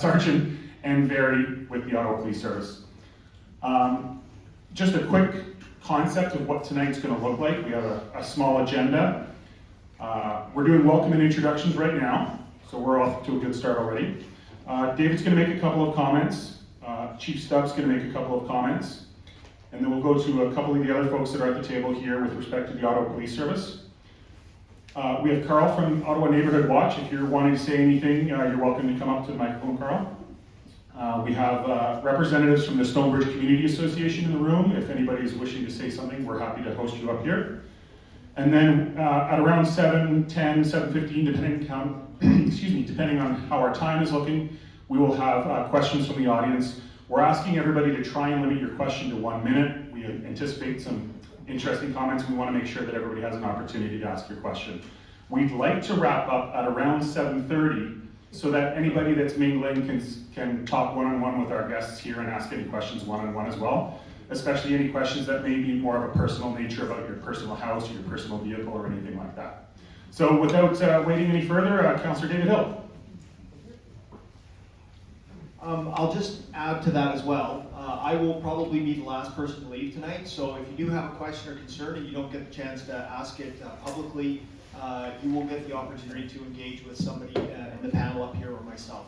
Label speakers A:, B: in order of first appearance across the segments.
A: Sergeant and vary with the Ottawa Police Service. Just a quick concept of what tonight's going to look like. We have a small agenda. We're doing welcome and introductions right now, so we're off to a good start already. David's going to make a couple of comments. Chief Stubbs going to make a couple of comments. And then we'll go to a couple of the other folks that are at the table here with respect to the Ottawa Police Service. We have Carl from Ottawa Neighborhood Watch. If you're wanting to say anything, you're welcome to come up to the microphone, Carl. We have representatives from the Stonebridge Community Association in the room. If anybody is wishing to say something, we're happy to host you up here. And then at around 7:10, 7:15, depending on how our time is looking, we will have questions from the audience. We're asking everybody to try and limit your question to 1 minute. We anticipate some interesting comments. We want to make sure that everybody has an opportunity to ask your question. We'd like to wrap up at around 7:30 so that anybody that's mingling can talk one-on-one with our guests here and ask any questions one-on-one as well, especially any questions that may be more of a personal nature about your personal house or your personal vehicle or anything like that. So without waiting any further, Councillor David Hill.
B: I'll just add to that as well. I will probably be the last person to leave tonight, so if you do have a question or concern and you don't get the chance to ask it publicly, you will get the opportunity to engage with somebody in the panel up here or myself.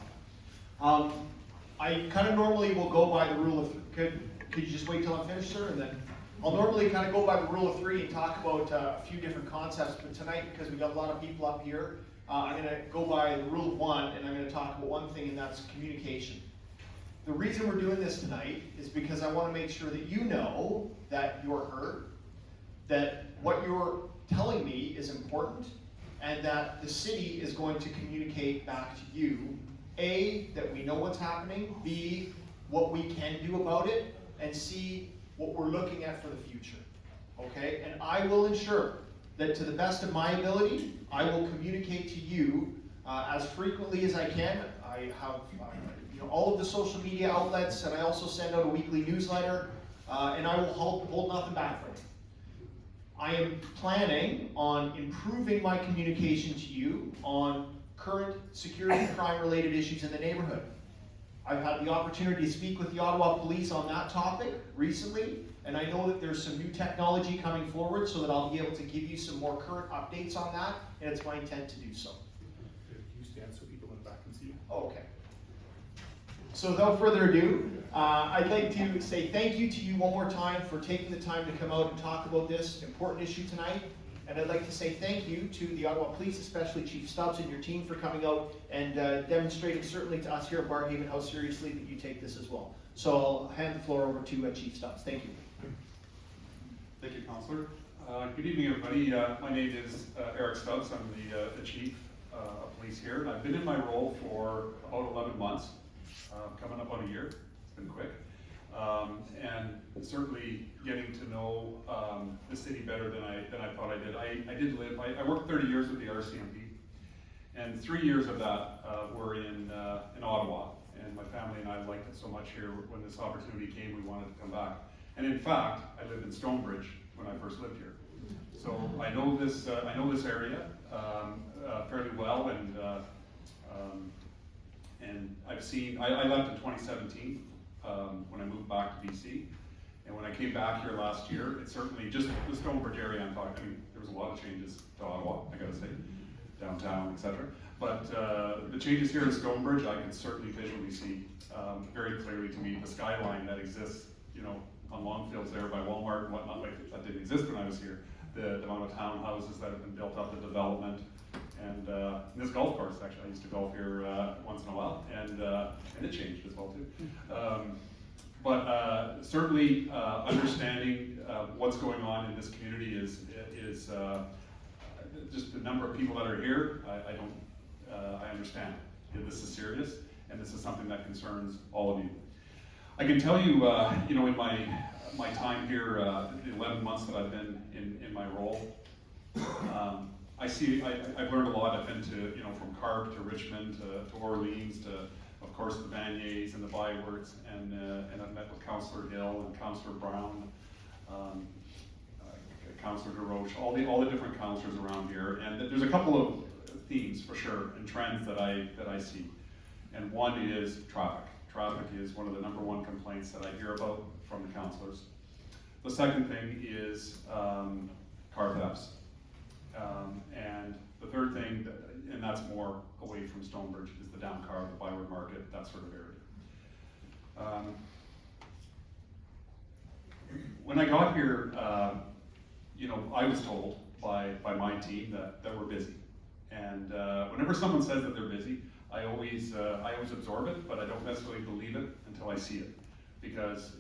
B: I kind of normally will go by the rule of, could you just wait till I'm finished, sir? And then I'll normally kind of go by the rule of three and talk about a few different concepts, but tonight, because we've got a lot of people up here, I'm going to go by the rule of one, and I'm going to talk about one thing, and that's communication. The reason we're doing this tonight is because I want to make sure that you know that you're heard, that what you're telling me is important, and that the city is going to communicate back to you, A, that we know what's happening, B, what we can do about it, and C, what we're looking at for the future. Okay? And I will ensure that to the best of my ability, I will communicate to you as frequently as I can. I have all of the social media outlets, and I also send out a weekly newsletter, and I will hold nothing back from you. I am planning on improving my communication to you on current security and crime-related issues in the neighborhood. I've had the opportunity to speak with the Ottawa Police on that topic recently, and I know that there's some new technology coming forward so that I'll be able to give you some more current updates on that, and it's my intent to do so.
A: Can you stand so people in the back can see you?
B: Oh, okay. So without further ado, I'd like to say thank you to you one more time for taking the time to come out and talk about this important issue tonight. And I'd like to say thank you to the Ottawa Police, especially Chief Stubbs and your team, for coming out and demonstrating certainly to us here at Barrhaven how seriously that you take this as well. So I'll hand the floor over to Chief Stubbs. Thank you.
C: Thank you, Councillor. Good evening, everybody. My name is Eric Stubbs. I'm the Chief of Police here. And I've been in my role for about 11 months. Coming up on a year. It's been quick. And certainly getting to know the city better than I thought I did. I worked 30 years with the RCMP, and 3 years of that were in Ottawa. And my family and I liked it so much here. When this opportunity came, we wanted to come back. And in fact, I lived in Stonebridge when I first lived here. So I know this area fairly well, and I've seen, I left in 2017 when I moved back to BC. And when I came back here last year, it certainly, just the Stonebridge area I'm talking, I mean, there was a lot of changes to Ottawa, I gotta say, downtown, etc. But the changes here in Stonebridge, I can certainly visually see very clearly to me the skyline that exists, on Longfields there by Walmart and whatnot, like that didn't exist when I was here. The amount of townhouses that have been built up, the development. And this golf course, actually, I used to golf here once in a while, and it changed as well too. But certainly understanding what's going on in this community is just the number of people that are here. I understand this is serious, and this is something that concerns all of you. I can tell you, in my time here, the 11 months that I've been in my role. I've learned a lot. I've been to, from Carp to Richmond to Orleans to, of course, the Banyas and the Bywords, and I've met with Councillor Hill and Councillor Brown, Councillor DeRoche, all the different councillors around here. And there's a couple of themes for sure and trends that I see. and one is traffic. Traffic is one of the #1 complaints that I hear about from the councillors. The second thing is car thefts. And the third thing, and that's more away from Stonebridge, is the down car, the Byward Market, that sort of area. When I got here, I was told by my team that we're busy. And whenever someone says that they're busy, I always absorb it, but I don't necessarily believe it until I see it, because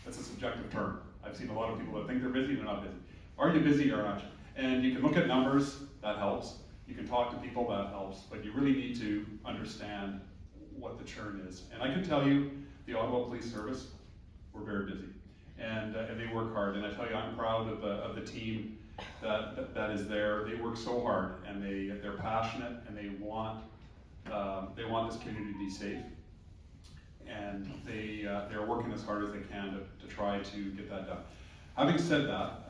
C: it's a subjective term. I've seen a lot of people that think they're busy, they're not busy. Are you busy or aren't you? And you can look at numbers, that helps. You can talk to people, that helps. But you really need to understand what the churn is. And I can tell you, the Ottawa Police Service, we're very busy. And they work hard. And I tell you, I'm proud of the team that is there. They work so hard, and they're passionate, and they want this community to be safe. And they're working as hard as they can to try to get that done. Having said that,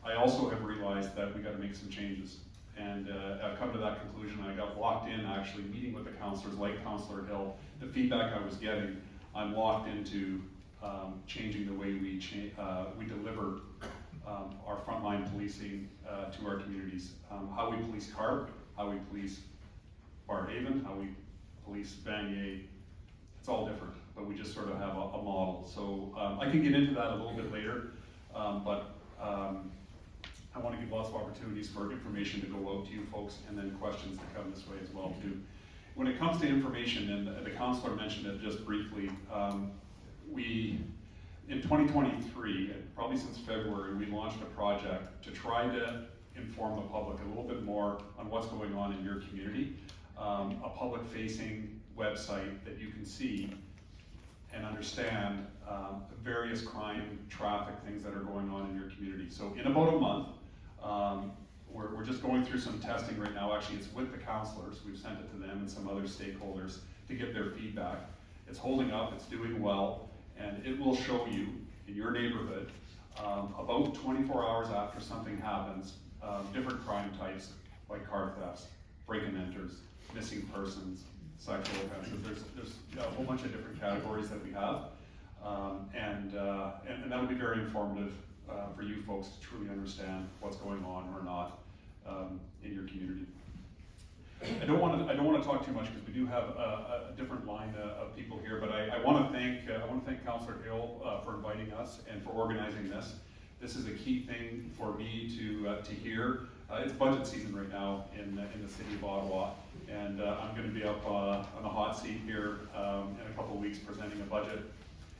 C: I also have realized that we got to make some changes. And I've come to that conclusion. I got locked in actually meeting with the councillors, like Councillor Hill. The feedback I was getting, I'm locked into changing the way we deliver our frontline policing to our communities. How we police Carp, how we police Barrhaven, how we police Vanier, it's all different, but we just sort of have a model. So I can get into that a little bit later, but I want to give lots of opportunities for information to go out to you folks, and then questions to come this way as well too. When it comes to information, and the councillor mentioned it just briefly, in 2023, and probably since February, we launched a project to try to inform the public a little bit more on what's going on in your community. A public-facing website that you can see and understand various crime, traffic, things that are going on in your community. So in about a month, we're just going through some testing right now. Actually, it's with the councillors. We've sent it to them and some other stakeholders to get their feedback. It's holding up, it's doing well, and it will show you in your neighborhood about 24 hours after something happens, different crime types like car thefts, break-and-enters, missing persons, sexual offenses. There's a whole bunch of different categories that we have, and that'll be very informative for you folks to truly understand what's going on or not in your community. I don't want to talk too much because we do have a different line of people here, but I want to thank Councillor Hill for inviting us and for organizing this. This is a key thing for me to hear. It's budget season right now in the city of Ottawa, and I'm going to be up on the hot seat here in a couple of weeks presenting a budget.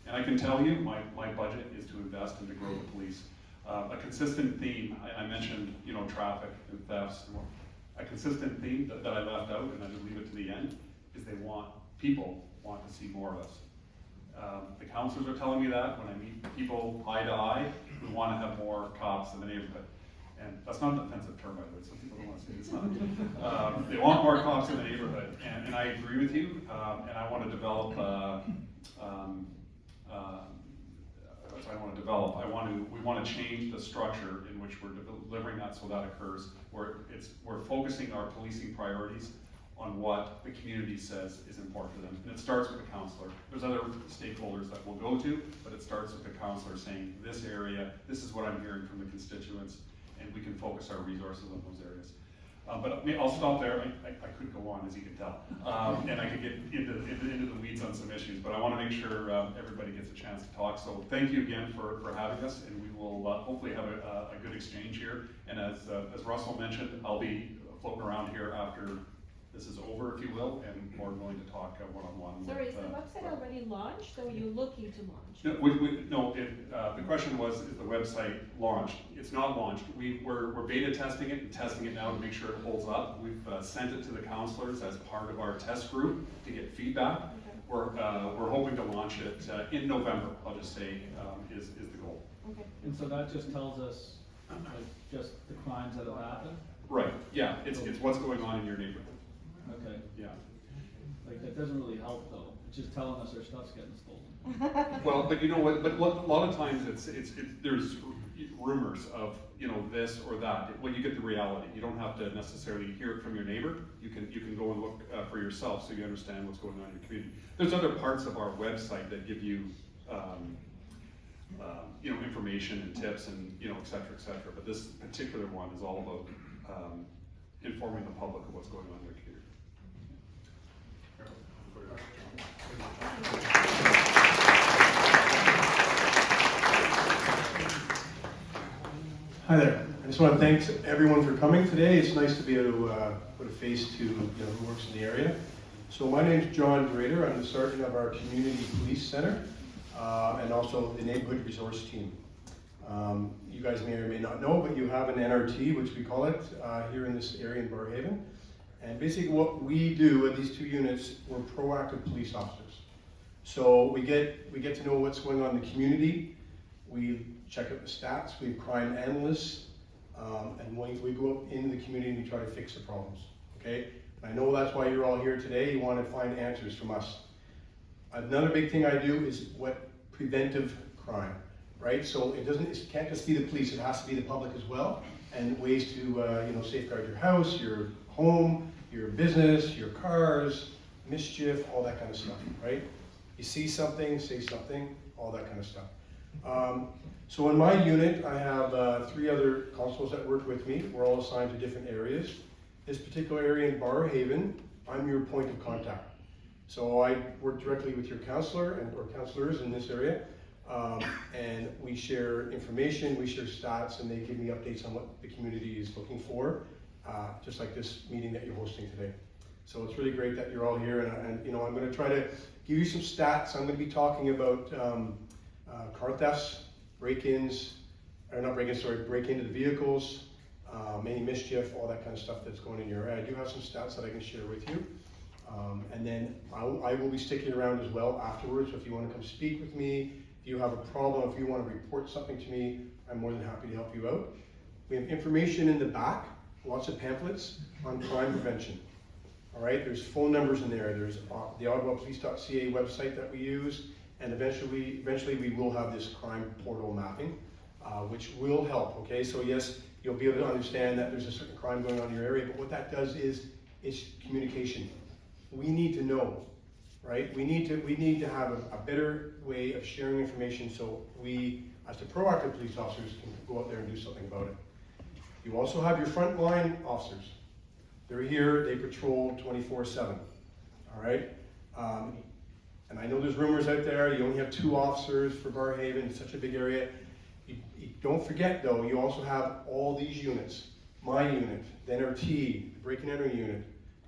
C: And I can tell you, my budget is to invest and to grow the police. A consistent theme, I mentioned, traffic and thefts. A consistent theme that I left out, and I just leave it to the end, is people want to see more of us. The councillors are telling me that when I meet people eye to eye, we want to have more cops in the neighborhood. And that's not an offensive term, by the way, some people don't want to say it's not. They want more cops in the neighborhood, and I agree with you, and I want to develop, we want to change the structure in which we're delivering that so that occurs, we're focusing our policing priorities on what the community says is important to them. And it starts with the councillor. There's other stakeholders that we'll go to, but it starts with the councillor saying, this area, this is what I'm hearing from the constituents, and we can focus our resources on those areas. But I'll stop there. I could go on, as you can tell, and I could get into the weeds on some issues, but I want to make sure everybody gets a chance to talk. So thank you again for having us, and we will hopefully have a good exchange here. And as Russell mentioned, I'll be floating around here after this is over, if you will, and more than willing to talk one-on-one.
D: Sorry, is the website already launched, or are you looking to launch?
C: No, the question was, is the website launched? It's not launched. We're beta testing it and testing it now to make sure it holds up. We've sent it to the councillors as part of our test group to get feedback. Okay. We're hoping to launch it in November, I'll just say, is the goal.
D: Okay.
E: And so that just tells us just the crimes that have happened?
C: Right, yeah, it's what's going on in your neighborhood.
E: Okay.
C: Yeah.
E: Like, that doesn't really help though. It's just telling us our stuff's getting stolen.
C: Well, but you know what? But a lot of times there's rumors of, you know, this or that, when you get the reality. You don't have to necessarily hear it from your neighbor. You can go and look for yourself so you understand what's going on in your community. There's other parts of our website that give you, you know, information and tips and, you know, et cetera, but this particular one is all about informing the public of what's going on in their community.
F: Hi there. I just want to thank everyone for coming today. It's nice to be able to put a face to who works in the area. So my name is John Grader. I'm the sergeant of our Community Police Center and also the Neighborhood Resource Team. You guys may or may not know, but you have an NRT, which we call it, here in this area in Barrhaven. And basically what we do at these two units, we're proactive police officers. So we get to know what's going on in the community. We check out the stats, we have crime analysts, and we go up into the community and we try to fix the problems, okay? I know that's why you're all here today. You want to find answers from us. Another big thing I do is preventive crime, right? So it can't just be the police, it has to be the public as well, and ways to you know, safeguard your house, your home, your business, your cars, mischief, all that kind of stuff, right? You see something, say something, all that kind of stuff. So in my unit, I have 3 other constables that work with me. We're all assigned to different areas. This particular area in Barrhaven, I'm your point of contact. So I work directly with your counselor or counselors in this area, and we share information, we share stats, and they give me updates on what the community is looking for, just like this meeting that you're hosting today. So it's really great that you're all here, and you know, I'm going to try to give you some stats. I'm going to be talking about car thefts, break-ins, or not break-ins, sorry, break into the vehicles, any mischief, all that kind of stuff that's going in your area. I do have some stats that I can share with you. And then I will be sticking around as well afterwards, so if you want to come speak with me, if you have a problem, if you want to report something to me, I'm more than happy to help you out. We have information in the back, lots of pamphlets on crime prevention. All right, there's phone numbers in there, there's the ottawapolice.ca website that we use, and eventually we will have this crime portal mapping, which will help, okay? So yes, you'll be able to understand that there's a certain crime going on in your area, but what that does is it's communication. We need to know, right? We need to have a better way of sharing information so we, as the proactive police officers, can go out there and do something about it. You also have your frontline officers. They're here, they patrol 24/7, all right? And I know there's rumors out there, you only have 2 officers for Barrhaven, it's such a big area. You don't forget though, you also have all these units. My unit, the NRT, the break and enter unit,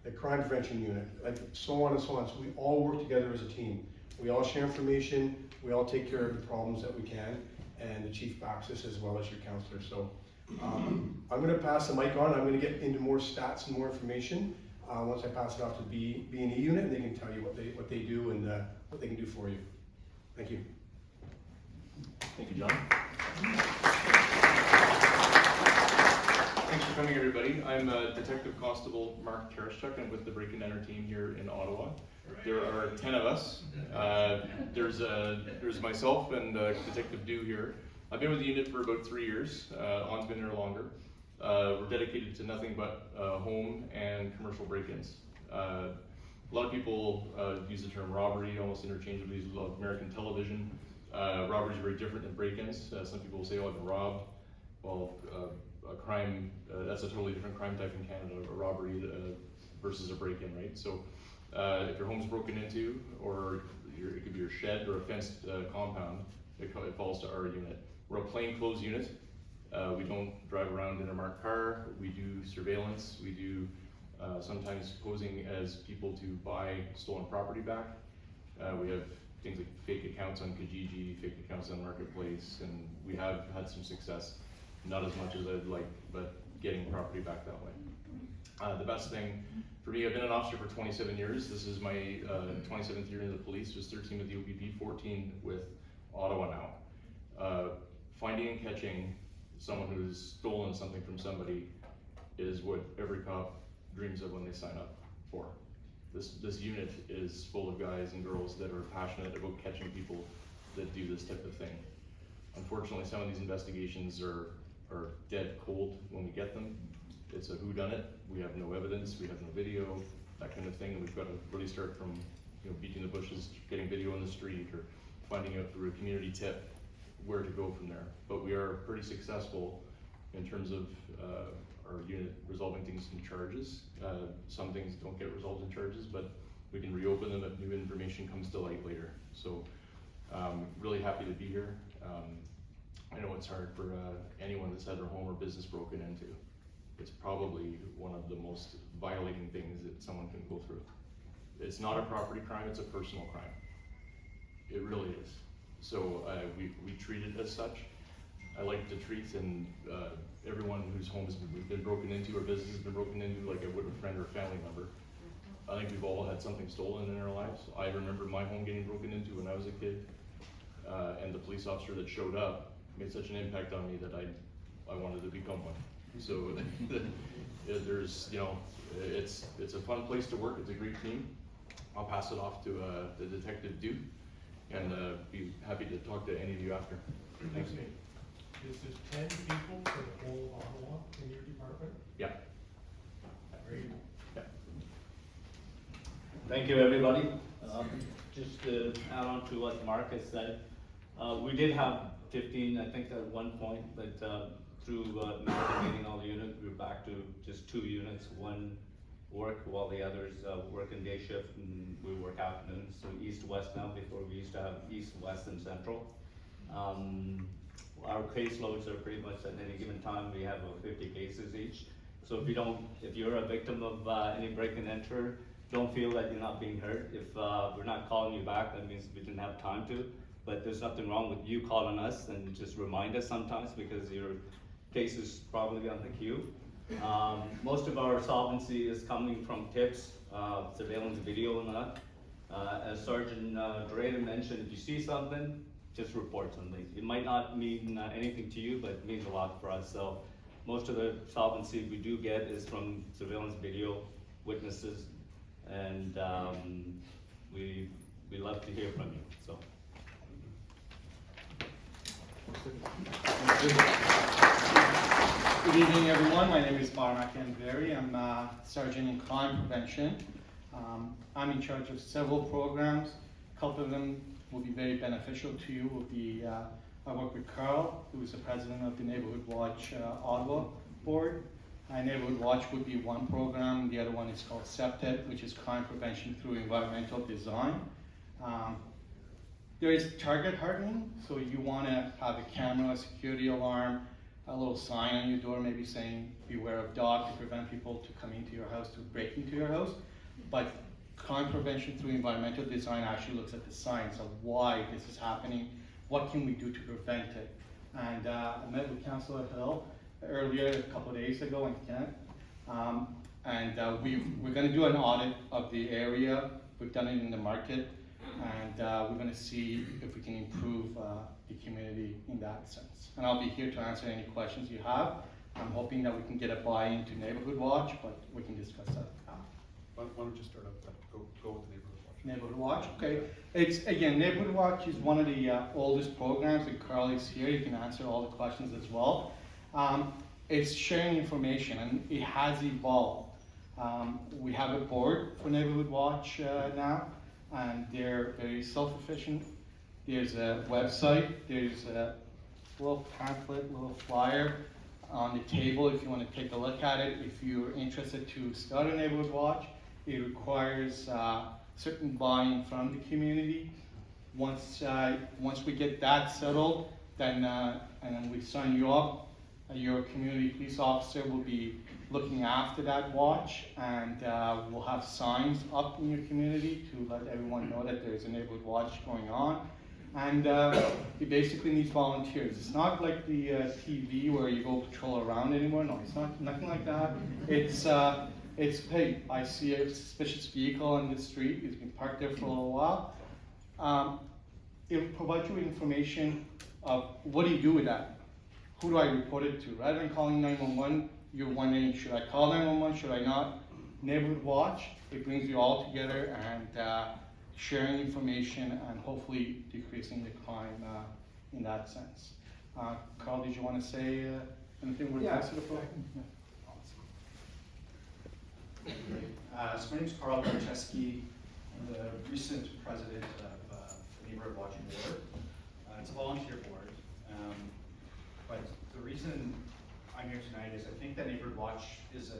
F: the crime prevention unit, like so on and so on. So we all work together as a team. We all share information, we all take care of the problems that we can, and the chief backs us as well as your counselor. So I'm going to pass the mic on. I'm going to get into more stats and more information once I pass it off to the B&E unit, and they can tell you what they do and what they can do for you. Thank you.
G: Thank you, John. Thanks for coming, everybody. I'm Detective Constable Mark Tereshchuk. I'm with the Break and Enter team here in Ottawa. There are 10 of us. There's myself and Detective Dew here. I've been with the unit for about 3 years. On's been there longer. We're dedicated to nothing but home and commercial break-ins. A lot of people use the term robbery almost interchangeably with American television. Robbery is very different than break-ins. Some people will say, oh, I've been robbed. Well, a crime, that's a totally different crime type in Canada, a robbery versus a break-in, right? So if your home's broken into, or it could be your shed or a fenced compound, it falls to our unit. We're a plainclothes unit. We don't drive around in a marked car. We do surveillance. We do sometimes posing as people to buy stolen property back. We have things like fake accounts on Kijiji, fake accounts on Marketplace, and we have had some success. Not as much as I'd like, but getting property back that way. The best thing for me, I've been an officer for 27 years. This is my 27th year in the police, was 13 with the OPP, 14 with Ottawa now. Finding and catching someone who's stolen something from somebody is what every cop dreams of when they sign up for. This unit is full of guys and girls that are passionate about catching people that do this type of thing. Unfortunately, some of these investigations are dead cold when we get them. It's a whodunit. We have no evidence, we have no video, that kind of thing, and we've got to really start from, you know, beating the bushes, getting video on the street, or finding out through a community tip where to go from there. But we are pretty successful in terms of our unit resolving things in charges. Some things don't get resolved in charges, but we can reopen them if new information comes to light later. So really happy to be here. I know it's hard for anyone that's had their home or business broken into. It's probably one of the most violating things that someone can go through. It's not a property crime, it's a personal crime. It really is. So we treat it as such. I like to treat everyone whose home has been broken into or business has been broken into like I would a friend or a family member. I think we've all had something stolen in our lives. I remember my home getting broken into when I was a kid, and the police officer that showed up made such an impact on me that I wanted to become one. So there's, you know, it's a fun place to work. It's a great team. I'll pass it off to the Detective Duke, and be happy to talk to any of you after. Thanks.
H: Is there 10 people for the whole Ottawa in your department?
G: Yeah.
H: Great.
G: Yeah.
E: Thank you, everybody. Just to add on to what Mark has said, we did have 15, I think, at one point, but through amalgamating all the units, we're back to just 2 units. One work while the others work in day shift, and we work afternoons. So east-west now. Before we used to have east, west, and central. Our caseloads are pretty much at any given time we have 50 cases each. So if you're a victim of any break and enter, don't feel that you're not being heard. If we're not calling you back, that means we didn't have time to. But there's nothing wrong with you calling us, and just remind us sometimes, because your case is probably on the queue. Most of our solvency is coming from tips, surveillance video and that. As Sergeant Barrhaven mentioned, if you see something, just report something. It might not mean anything to you, but it means a lot for us. So most of the solvency we do get is from surveillance video, witnesses, and we love to hear from you. So.
I: Good evening, everyone. My name is Barrhaven. I'm a Sergeant in Crime Prevention. I'm in charge of several programs. A couple of them will be very beneficial to you. I work with Carl, who is the president of the Neighborhood Watch Ottawa board. Neighborhood Watch would be one program. The other one is called CEPTED, which is Crime Prevention through Environmental Design. There is target hardening, so you want to have a camera, a security alarm, a little sign on your door maybe saying beware of dog to prevent people to come into your house, to break into your house. But crime prevention through environmental design actually looks at the science of why this is happening, what can we do to prevent it. And I met with Councillor Hill earlier, a couple of days ago in Kent, and we're going to do an audit of the area. We've done it in the market, and we're going to see if we can improve the community in that sense. And I'll be here to answer any questions you have. I'm hoping that we can get a buy-in to Neighborhood Watch, but we can discuss that.
C: Why don't you start up that? Go with the Neighborhood Watch.
I: Neighborhood Watch, okay. It's, again, Neighborhood Watch is one of the oldest programs, and Carl is here, he can answer all the questions as well. It's sharing information, and it has evolved. We have a board for Neighborhood Watch now, and they're very self-efficient. There's a website, there's a little pamphlet, little flyer on the table if you want to take a look at it. If you're interested to start a Neighborhood Watch, it requires certain buy-in from the community. Once we get that settled, then and then we sign you up, your community police officer will be looking after that watch, and we'll have signs up in your community to let everyone know that there's a Neighborhood Watch going on. And it basically needs volunteers. It's not like the TV where you go patrol around anymore. No, it's not, nothing like that. It's hey, I see a suspicious vehicle on the street. It's been parked there for a little while. It'll provide you with information of what do you do with that? Who do I report it to? Rather than calling 911, you're wondering, should I call 911, should I not? Neighborhood Watch, it brings you all together and sharing information and hopefully decreasing the crime in that sense. Carl, did you want to say anything with
J: Yeah.
I: regards to the program?
J: So my name's Carl Franceschi. I'm the recent president of the Neighborhood Watch Board. It's a volunteer board, but the reason I'm here tonight is I think that Neighborhood Watch is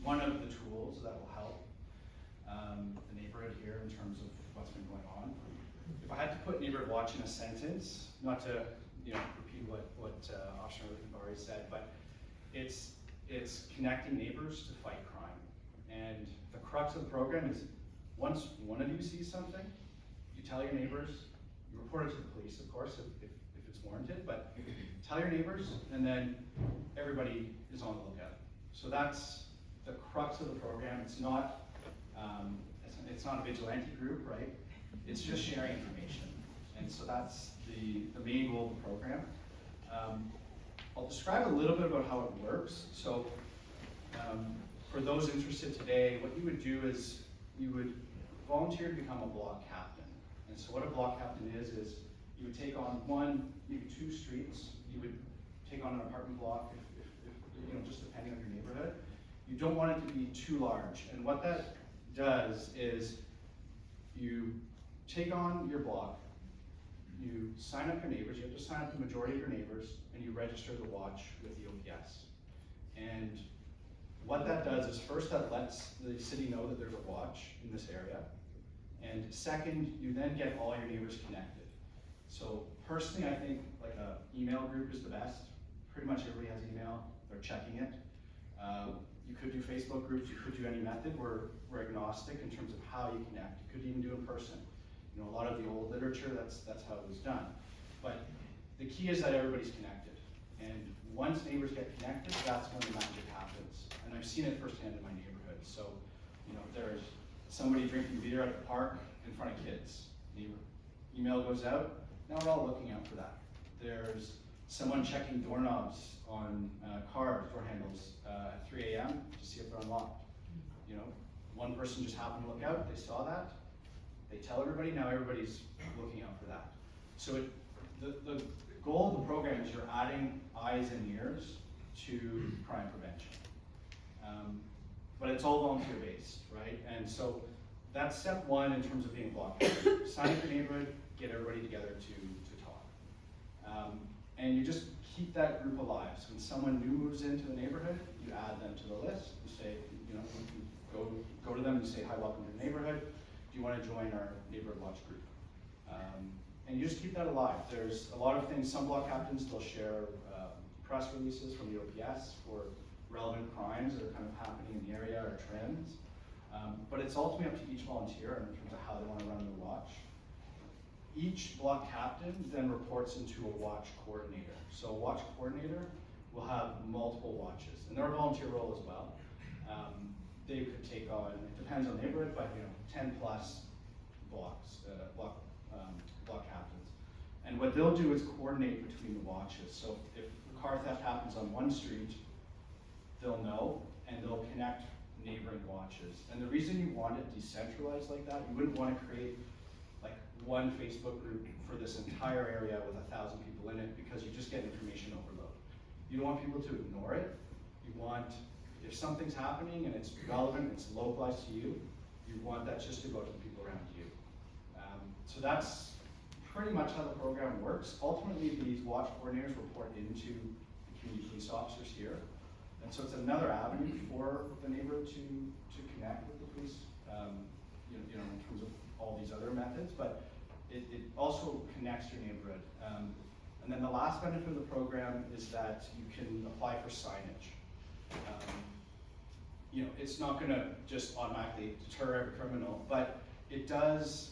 J: one of the tools that will help the neighborhood here in terms of what's been going on. If I had to put Neighborhood Watch in a sentence, not to repeat what Officer already said, but it's connecting neighbors to fight crime. And the crux of the program is once one of you sees something, you tell your neighbors, you report it to the police, of course, if it's warranted, but tell your neighbors, and then everybody is on the lookout. So that's the crux of the program. It's not a vigilante group, right? It's just sharing information. And so that's the main goal of the program. I'll describe a little bit about how it works. So for those interested today, what you would do is you would volunteer to become a block captain. And so what a block captain is you would take on one, maybe two streets. You would take on an apartment block, if just depending on your neighborhood. You don't want it to be too large. And what that does is you take on your block, you sign up your neighbors, you have to sign up the majority of your neighbors, and you register the watch with the OPS. And what that does is first that lets the city know that there's a watch in this area. And second, you then get all your neighbors connected. So personally, I think like a email group is the best. Pretty much everybody has email, they're checking it. You could do Facebook groups, you could do any method. We're agnostic in terms of how you connect. You could even do in person. A lot of the old literature, that's how it was done. But the key is that everybody's connected. And once neighbors get connected, that's when the magic happens. And I've seen it firsthand in my neighborhood. So, there's somebody drinking beer at the park in front of kids. Neighbor email goes out, now we're all looking out for that. There's someone checking doorknobs on cars, door handles at 3 a.m. to see if they're unlocked. One person just happened to look out, they saw that, they tell everybody, now everybody's looking out for that. So the goal of the program is you're adding eyes and ears to crime prevention. But it's all volunteer based, right? And so that's step one in terms of being a block captain. Sign up your neighborhood, get everybody together to talk. And you just keep that group alive. So when someone new moves into the neighborhood, you add them to the list. You say, you go to them and you say, hi, welcome to the neighborhood. Do you want to join our neighborhood watch group? And you just keep that alive. There's a lot of things, some block captains, they'll share press releases from the OPS for relevant crimes that are kind of happening in the area or trends. But it's ultimately up to each volunteer in terms of how they want to run their watch. Each block captain then reports into a watch coordinator. So a watch coordinator will have multiple watches, and they're a volunteer role as well. They could take on, it depends on the neighborhood, but 10 plus block captains. And what they'll do is coordinate between the watches. So if car theft happens on one street, they'll know, and they'll connect neighboring watches. And the reason you want it decentralized like that, you wouldn't want to create like one Facebook group for this entire area with 1,000 people in it, because you just get information overload. You don't want people to ignore it. You want, if something's happening and it's relevant, it's localized to you, you want that just to go to the people around you. So that's pretty much how the program works. Ultimately, these watch coordinators report into the community police officers here. And so it's another avenue for the neighbor to connect with the police, in terms of all these other methods, but it also connects your neighborhood. And then the last benefit of the program is that you can apply for signage. It's not gonna just automatically deter every criminal, but it does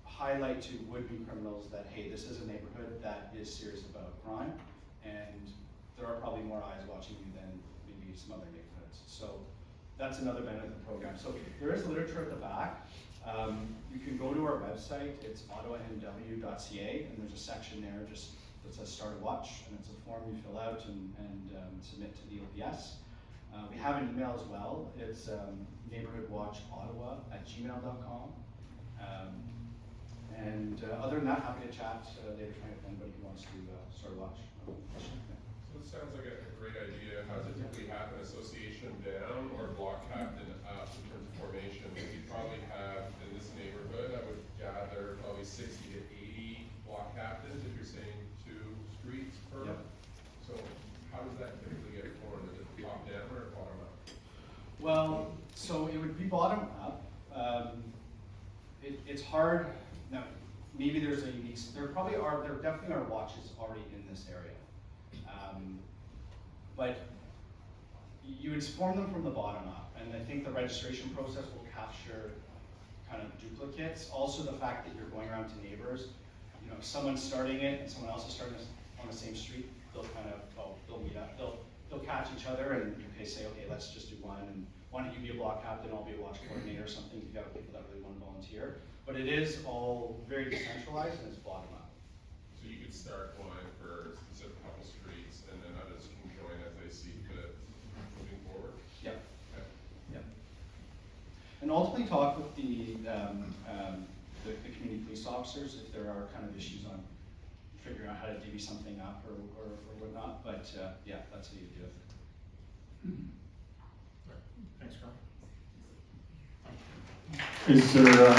J: highlight to would-be criminals that, hey, this is a neighborhood that is serious about crime, and there are probably more eyes watching you than maybe some other neighborhoods. So that's another benefit of the program. So there is literature at the back. You can go to our website, it's ottawanw.ca, and there's a section there just that says start a watch, and it's a form you fill out and submit to the OPS. We have an email as well. It's neighborhoodwatchottawa@gmail.com. And other than that, happy to chat later tonight with anybody who wants to start a watch.
K: So it sounds like a great idea. How does it typically happen? Association down or block captain up in terms of formation? You probably have, in this neighborhood, I would gather probably 60 to 80 block captains if you're saying 2 streets per.
J: Yep.
K: So how does that typically get formed? Is it top down or bottom up?
J: Well, so it would be bottom up. It's hard. Now, maybe there's a unique. There definitely are watches already in this area, but you would form them from the bottom up, and I think the registration process will capture kind of duplicates. Also, the fact that you're going around to neighbors. You know, if someone's starting it and someone else is starting it on the same street, they'll kind of they'll meet up. They'll catch each other, and you can say, okay, let's just do one. And why don't you be a block captain? I'll be a watch coordinator or something. You've got people that really want to volunteer. But it is all very decentralized and it's bottom up.
K: So you could start one for a specific couple streets and then others can join as they see fit moving forward?
J: Yep.
K: Okay.
J: Yep. And ultimately talk with the community police officers if there are kind of issues on figuring out how to divvy something up or whatnot. But yeah, that's how you do it.
A: Thanks, Carl. Is there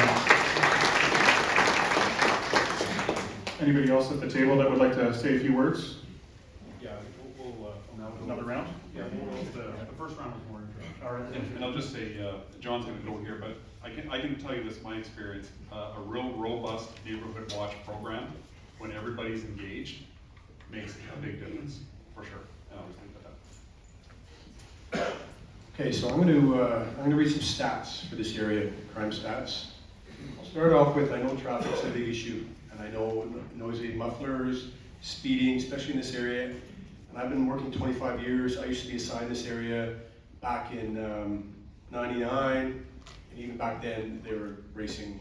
A: anybody else at the table that would like to say a few words?
C: Yeah, we'll
A: Another round?
C: Yeah, the first round was more interesting. All right. And I'll just say, John's gonna go here, but I can tell you this, my experience, a real robust neighborhood watch program, when everybody's engaged, makes a big difference, for sure. And I'll just leave it at that.
F: Okay, so I'm going to read some stats for this area, crime stats. I'll start off with, I know traffic's a big issue, and I know noisy mufflers, speeding, especially in this area. And I've been working 25 years. I used to be assigned this area back in '99, and even back then they were racing,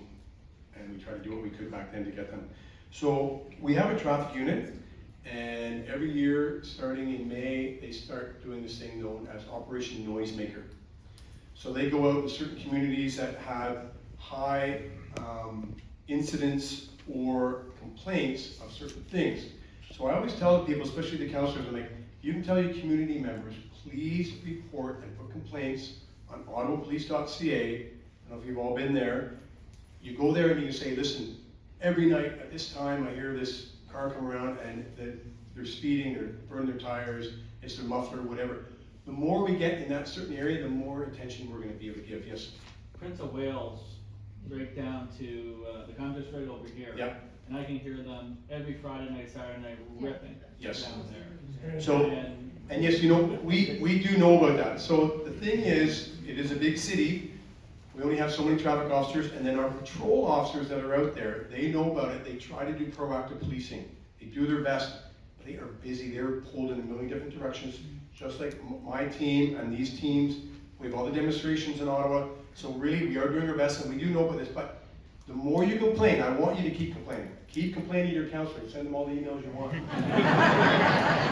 F: and we tried to do what we could back then to get them. So we have a traffic unit, and every year, starting in May, they start doing this thing known as Operation Noisemaker. So they go out in certain communities that have high incidents or complaints of certain things. So I always tell people, especially the counselors, I'm like, you can tell your community members, please report and put complaints on ottawapolice.ca. I don't know if you've all been there. You go there and you say, listen, every night at this time I hear this car come around and they're speeding, they're burning their tires, it's their muffler, whatever. The more we get in that certain area, the more attention we're going to be able to give. Yes?
L: Prince of Wales, right down to the contest right over here.
F: Yep.
L: And I can hear them every Friday night, Saturday night ripping
F: Yes.
L: down there.
F: So, and yes, you know, we do know about that. So the thing is, it is a big city. We only have so many traffic officers, and then our patrol officers that are out there, they know about it. They try to do proactive policing. They do their best, but they are busy. They're pulled in a million different directions, just like my team and these teams. We have all the demonstrations in Ottawa. So really, we are doing our best, and we do know about this. But the more you complain, I want you to keep complaining. Keep complaining to your counselor. Send them all the emails you want.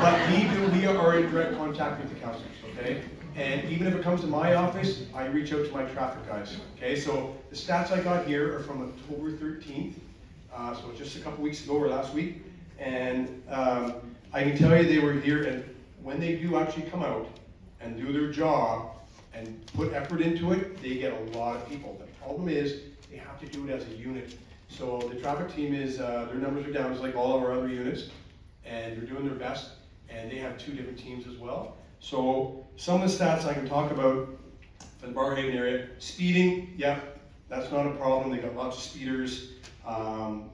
F: But we are in direct contact with the counselors, okay? And even if it comes to my office, I reach out to my traffic guys, okay? So the stats I got here are from October 13th, so just a couple weeks ago or last week. And I can tell you they were here, and when they do actually come out and do their job and put effort into it, they get a lot of people. The problem is they have to do it as a unit. So the traffic team is, their numbers are down, just like all of our other units, and they're doing their best, and they have 2 different teams as well. So some of the stats I can talk about for the Barrhaven area. Speeding, yeah, that's not a problem. They got lots of speeders,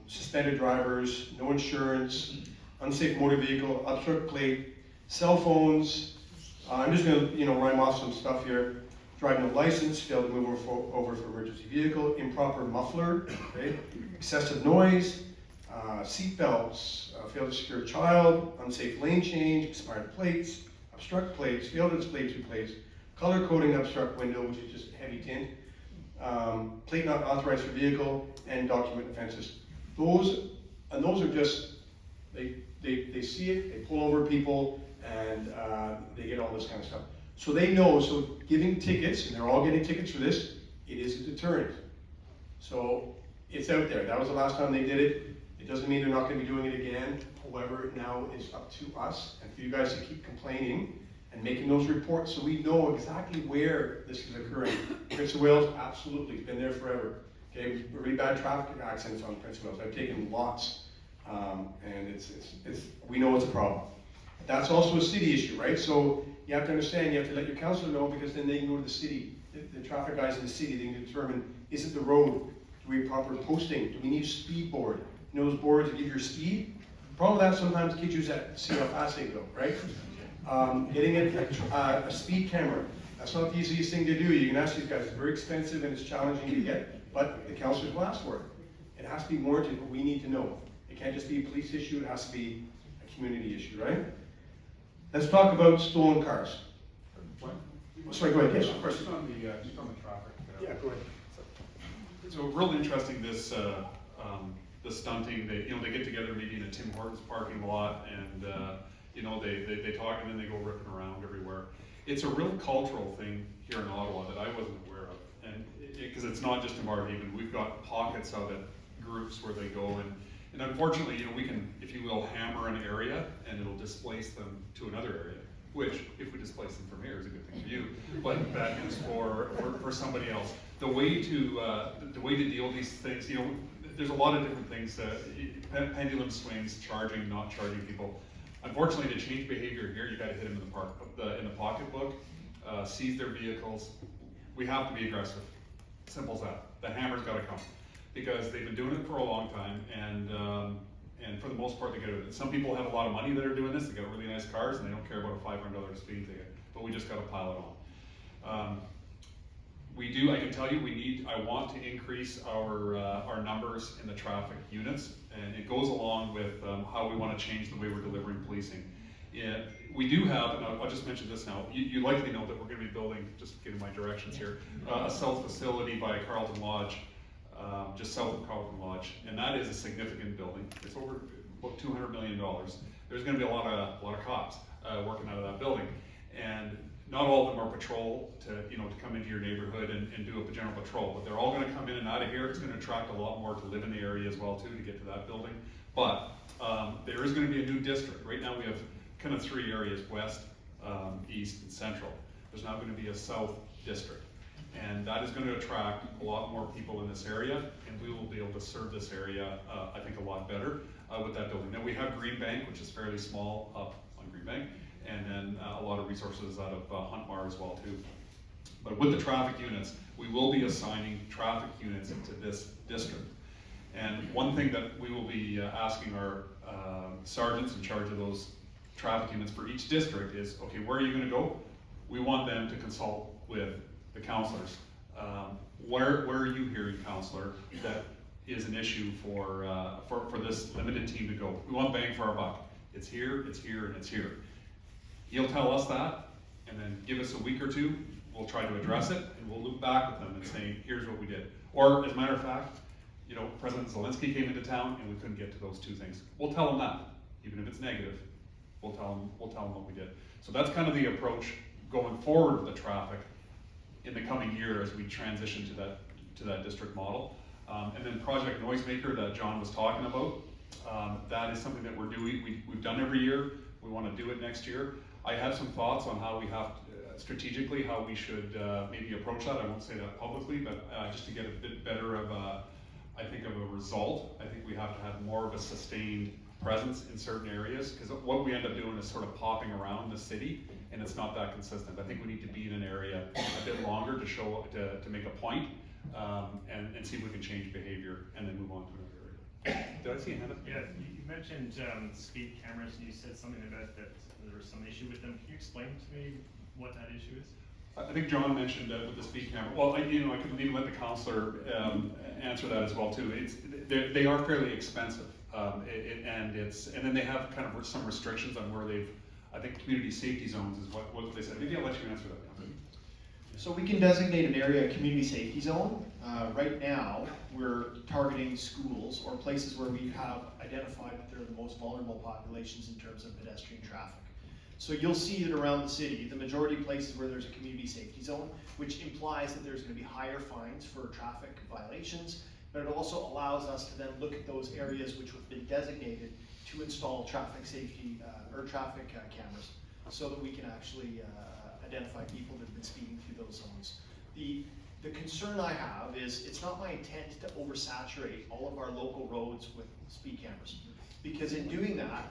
F: suspended drivers, no insurance, unsafe motor vehicle, obstruct plate, cell phones. I'm just going to rhyme off some stuff here. Driving no license, failed to move over for emergency vehicle, improper muffler, okay? Excessive noise, seat belts, failed to secure a child, unsafe lane change, expired plates, obstruct plates, failed to display 2 plates, color coding obstruct window, which is just heavy tint, plate not authorized for vehicle, and document offenses. Those are just, they see it, they pull over people, and they get all this kind of stuff. So they know, so giving tickets, and they're all getting tickets for this, it is a deterrent. So it's out there. That was the last time they did it. It doesn't mean they're not gonna be doing it again. However, now it's up to us and for you guys to keep complaining and making those reports so we know exactly where this is occurring. Prince of Wales, absolutely, been there forever. Okay, really bad traffic accidents on Prince of Wales. I've taken lots, and we know it's a problem. That's also a city issue, right? So you have to understand, you have to let your council know, because then they can go to the city, the traffic guys in the city, they can determine, is it the road? Do we have proper posting? Do we need a speed board? You know those boards that give your speed? The problem with that, sometimes kids use that to see how fast they go, right? Getting a speed camera, that's not the easiest thing to do. You can ask these guys, it's very expensive and it's challenging to get, but the councilors will ask for it. It has to be warranted, but we need to know. It can't just be a police issue, it has to be a community issue, right? Let's talk about stolen cars. Sorry, go ahead, yes, of course.
C: Just on the traffic.
F: Yeah, go ahead.
C: So real interesting, this stunting, they get together maybe in a Tim Hortons parking lot and, they talk and then they go ripping around everywhere. It's a real cultural thing here in Ottawa that I wasn't aware of. And because it's not just in Barrhaven, we've got pockets of it, groups where they go and unfortunately, we can, if you will, hammer an area and it'll displace them to another area, which if we displace them from here is a good thing for you, but bad news for somebody else. The way to deal with these things, there's a lot of different things, pendulum swings, charging, not charging people. Unfortunately, to change behavior here, you got to hit them in the pocketbook, seize their vehicles. We have to be aggressive. Simple as that. The hammer's got to come, because they've been doing it for a long time, and for the most part, they get it. Some people have a lot of money that are doing this. They got really nice cars, and they don't care about a $500 speeding ticket. But we just got to pile it on. I can tell you, I want to increase our numbers in the traffic units, and it goes along with how we want to change the way we're delivering policing. We do have, and I'll just mention this now, you likely know that we're going to be building, just giving my directions here, a south facility by Carlton Lodge, just south of Carlton Lodge, and that is a significant building. It's over about $200 million. There's going to be a lot of cops working out of that building, and not all of them are patrol to come into your neighborhood and do a general patrol, but they're all going to come in and out of here. It's going to attract a lot more to live in the area as well too, to get to that building. But there is going to be a new district. Right now we have kind of three areas: west, east, and central. There's now going to be a south district, and that is going to attract a lot more people in this area, and we will be able to serve this area, I think, a lot better with that building. Now we have Green Bank, which is fairly small up on Green Bank, and then a lot of resources out of Huntmar as well too. But with the traffic units, we will be assigning traffic units into this district. And one thing that we will be asking our sergeants in charge of those traffic units for each district is, okay, where are you gonna go? We want them to consult with the counselors. Where are you hearing, counselor, that is an issue for this limited team to go? We want bang for our buck. It's here, it's here, and it's here. He'll tell us that, and then give us a week or two, we'll try to address it, and we'll loop back with them and say, here's what we did. Or, as a matter of fact, President Zelensky came into town and we couldn't get to those two things. We'll tell them that, even if it's negative, we'll tell them what we did. So that's kind of the approach going forward with the traffic in the coming year as we transition to that district model. And then Project Noisemaker that John was talking about, that is something that we're doing, we've done every year. We want to do it next year. I have some thoughts on how we have strategically how we should maybe approach that. I won't say that publicly, but just to get a bit better of I think of a result. I think we have to have more of a sustained presence in certain areas, because what we end up doing is sort of popping around the city, and it's not that consistent. I think we need to be in an area a bit longer to show to make a point, and see if we can change behavior, and then move on to another area. Did I see a hand up?
M: Yeah, you mentioned speed cameras, and you said something about that there was some issue with them. Can you explain to me what that issue is?
C: I think John mentioned with the speed camera. Well, I could even let the counselor answer that as well too. They are fairly expensive, and then they have kind of some restrictions on where they've. I think community safety zones is what they said. Maybe I'll let you answer that.
B: So we can designate an area a community safety zone. Right now, we're targeting schools or places where we have identified that they're the most vulnerable populations in terms of pedestrian traffic. So you'll see it around the city, the majority of places where there's a community safety zone, which implies that there's going to be higher fines for traffic violations, but it also allows us to then look at those areas which have been designated to install traffic safety, or traffic cameras, so that we can actually identify people that have been speeding through those zones. The concern I have is, it's not my intent to oversaturate all of our local roads with speed cameras. Because in doing that,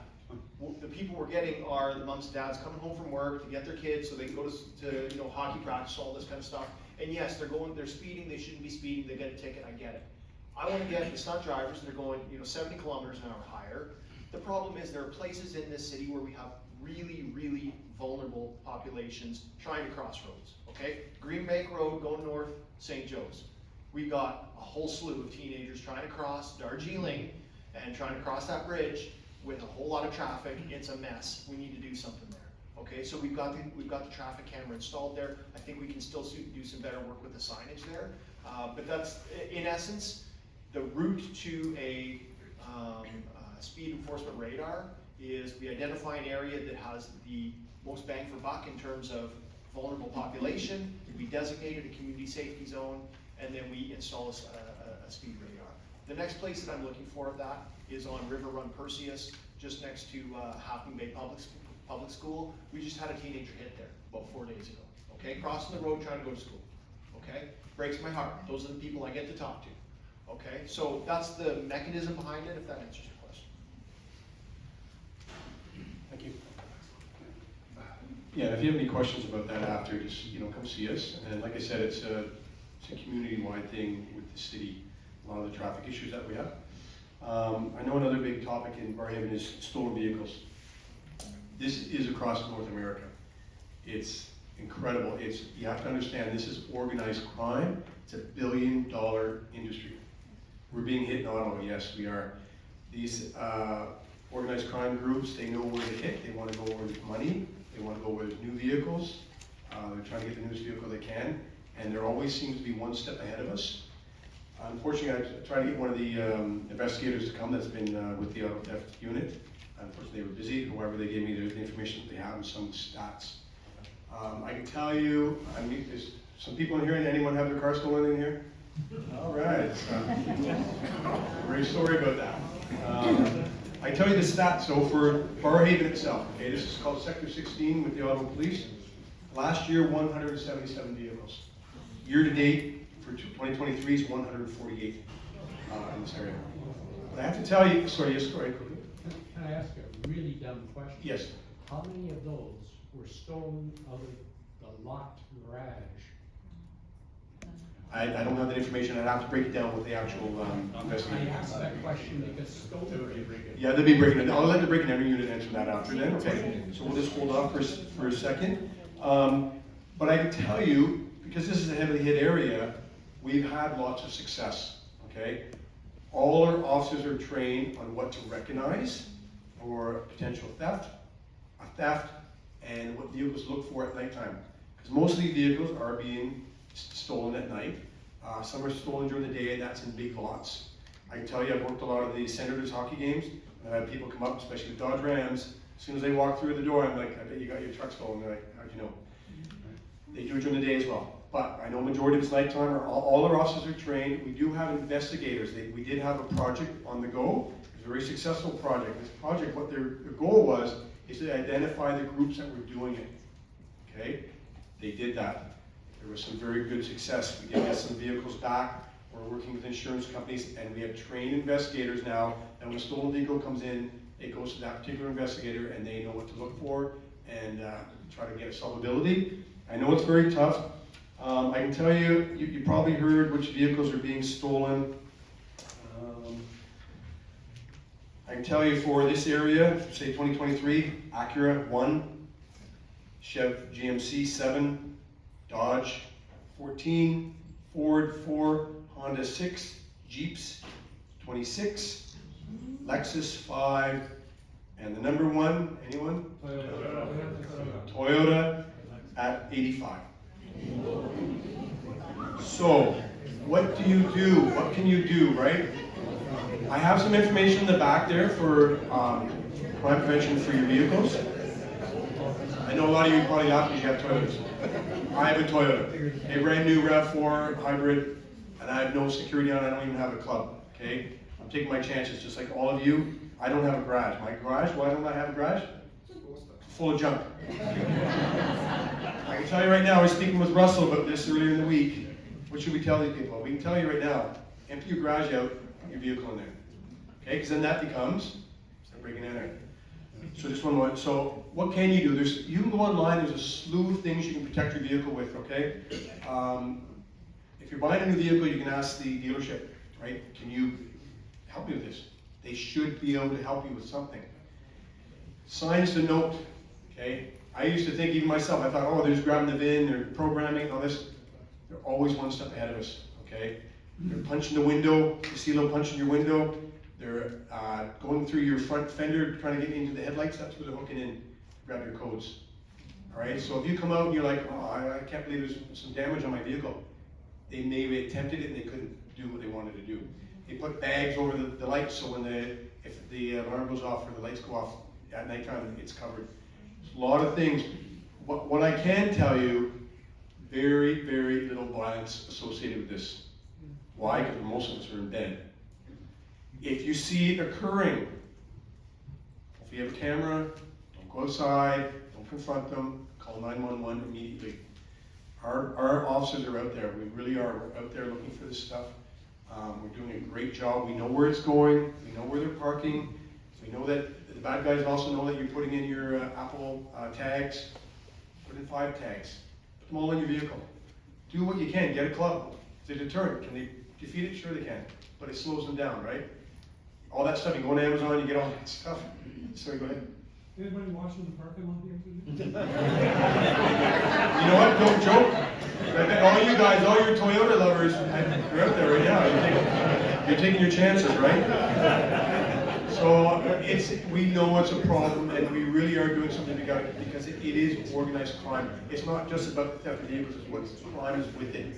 B: the people we're getting are the moms and dads coming home from work to get their kids so they can go to you know, hockey practice, all this kind of stuff. And yes, they're speeding, they shouldn't be speeding, they get a ticket, I get it. I want to get the stunt drivers that are going, you know, 70 kilometers an hour higher. The problem is there are places in this city where we have really, really vulnerable populations trying to cross roads, okay? Green Bank Road going north, St. Joe's. We've got a whole slew of teenagers trying to cross Darjeeling and trying to cross that bridge with a whole lot of traffic. It's a mess. We need to do something there. Okay, so we've got the traffic camera installed there. I think we can still do some better work with the signage there. But that's, in essence, the route to a speed enforcement radar is we identify an area that has the most bang for buck in terms of vulnerable population. We designate it a community safety zone, and then we install a speed radar. The next place that I'm looking for of that is on River Run Perseus, just next to Half Moon Bay Public School. We just had a teenager hit there about 4 days ago. Okay, crossing the road trying to go to school. Okay, breaks my heart. Those are the people I get to talk to. Okay, so that's the mechanism behind it, if that answers your question.
F: Thank you. Yeah, if you have any questions about that after, just, you know, come see us. And like I said, it's a community-wide thing with the city, a lot of the traffic issues that we have. I know another big topic in Barrhaven is stolen vehicles. This is across North America. It's incredible. You have to understand, this is organized crime. It's a $1 billion industry. We're being hit in Ottawa, yes, we are. These organized crime groups, they know where to hit. They want to go where there's money. They want to go where there's new vehicles. They're trying to get the newest vehicle they can. And there always seems to be one step ahead of us. Unfortunately, I tried to get one of the investigators to come that's been with the auto theft unit. Unfortunately, they were busy. However, they gave me the information that they have and some stats. I can tell you, I mean, there's some people in here. Anyone have their car stolen in here? All right. Very sorry about that. I tell you the stats. So for Barrhaven itself, okay, this is called Sector 16 with the Ottawa Police. Last year, 177 vehicles. Year to date for 2023 is 148 in this area. But I have to tell you, sorry, yes, go ahead quickly.
H: Can I ask a really dumb question?
F: Yes.
H: How many of those were stolen out of the locked garage?
F: I don't have that information. I'd have to break it down with the actual
H: I
F: investigation.
H: asked that question because stolen.
F: Yeah, they'll be breaking it. I'll let the breaking every unit answer that after then, okay? So we'll just hold off for a second. But I can tell you, because this is a heavily hit area, we've had lots of success, okay? All our officers are trained on what to recognize for potential theft, and what vehicles to look for at nighttime. Because most of these vehicles are being stolen at night. Some are stolen during the day, and that's in big lots. I can tell you, I've worked a lot of the Senators hockey games, and I've had people come up, especially with Dodge Rams. As soon as they walk through the door, I'm like, I bet you got your truck stolen. They're like, how'd you know? They do it during the day as well. But I know majority of it's nighttime. All our officers are trained. We do have investigators. We did have a project on the go. It was a very successful project. This project, what their goal was, is to identify the groups that were doing it. Okay? They did that. There was some very good success. We did get some vehicles back. We're working with insurance companies, and we have trained investigators now. And when a stolen vehicle comes in, it goes to that particular investigator, and they know what to look for and try to get a solvability. I know it's very tough. I can tell you, you probably heard which vehicles are being stolen. I can tell you for this area, say 2023, Acura 1, Chev GMC 7, Dodge 14, Ford 4, Honda 6, Jeeps 26, Lexus 5, and the number one, anyone? Toyota at 85. So, what do you do? What can you do, right? I have some information in the back there for crime prevention for your vehicles. I know a lot of you probably have because you have Toyotas. I have a Toyota, a brand new RAV4 hybrid, and I have no security on, I don't even have a club, okay? I'm taking my chances, just like all of you. I don't have a garage. My garage, why don't I have a garage? Full of junk. I can tell you right now, I was speaking with Russell about this earlier in the week. What should we tell these people? We can tell you right now, empty your garage out, put your vehicle in there. Okay, because then that becomes, start breaking and entering. So just one more. So what can you do? You can go online, there's a slew of things you can protect your vehicle with, okay? If you're buying a new vehicle, you can ask the dealership, right? Can you help me with this? They should be able to help you with something. Signs to note, okay? I used to think, even myself, I thought, oh, they're just grabbing the VIN, they're programming and all this. They're always one step ahead of us, okay? They're punching the window, you see a little punch in your window, they're going through your front fender, trying to get into the headlights, that's where they're hooking in, grab your codes. All right, so if you come out and you're like, oh, I can't believe there's some damage on my vehicle. They maybe attempted it and they couldn't do what they wanted to do. They put bags over the lights, so when if the alarm goes off or the lights go off at nighttime, it's covered. There's a lot of things. What I can tell you, very, very little violence associated with this. Why? Because most of us are in bed. If you see it occurring, if you have a camera, don't go outside, don't confront them, call 911 immediately. Our officers are out there. We really are. We're out there looking for this stuff. We're doing a great job. We know where it's going. We know where they're parking. We know that the bad guys also know that you're putting in your Apple tags. Put in 5 tags. Put them all in your vehicle. Do what you can. Get a club. It's a deterrent. Can they defeat it? Sure they can. But it slows them down, right? All that stuff. You go on Amazon, you get all that stuff. Sorry, go ahead.
H: Anybody watching the parking lot the
F: You know what? Don't joke. I bet all you guys, all your Toyota lovers, you're out there right now. You're taking your chances, right? So we know it's a problem, and we really are doing something about it because it is organized crime. It's not just about the theft of vehicles; it's what crime is with it,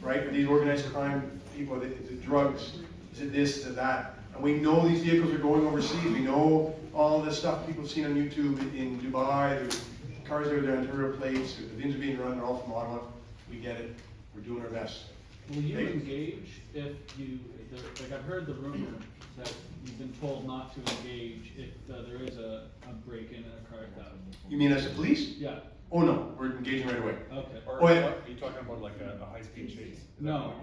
F: right? With these organized crime people, the drugs, is it this, is it that? And we know these vehicles are going overseas. We know all the stuff people have seen on YouTube in Dubai. There's cars there with their Ontario plates. The VINs are being run. They're all from Ottawa. We get it. We're doing our best.
L: Will you engage if like I've heard the rumor that you've been told not to engage if there is a break-in and a car theft?
F: You mean as the police?
L: Yeah.
F: Oh no, we're engaging right away.
L: Okay.
C: Or are you talking about like a high-speed chase?
L: No,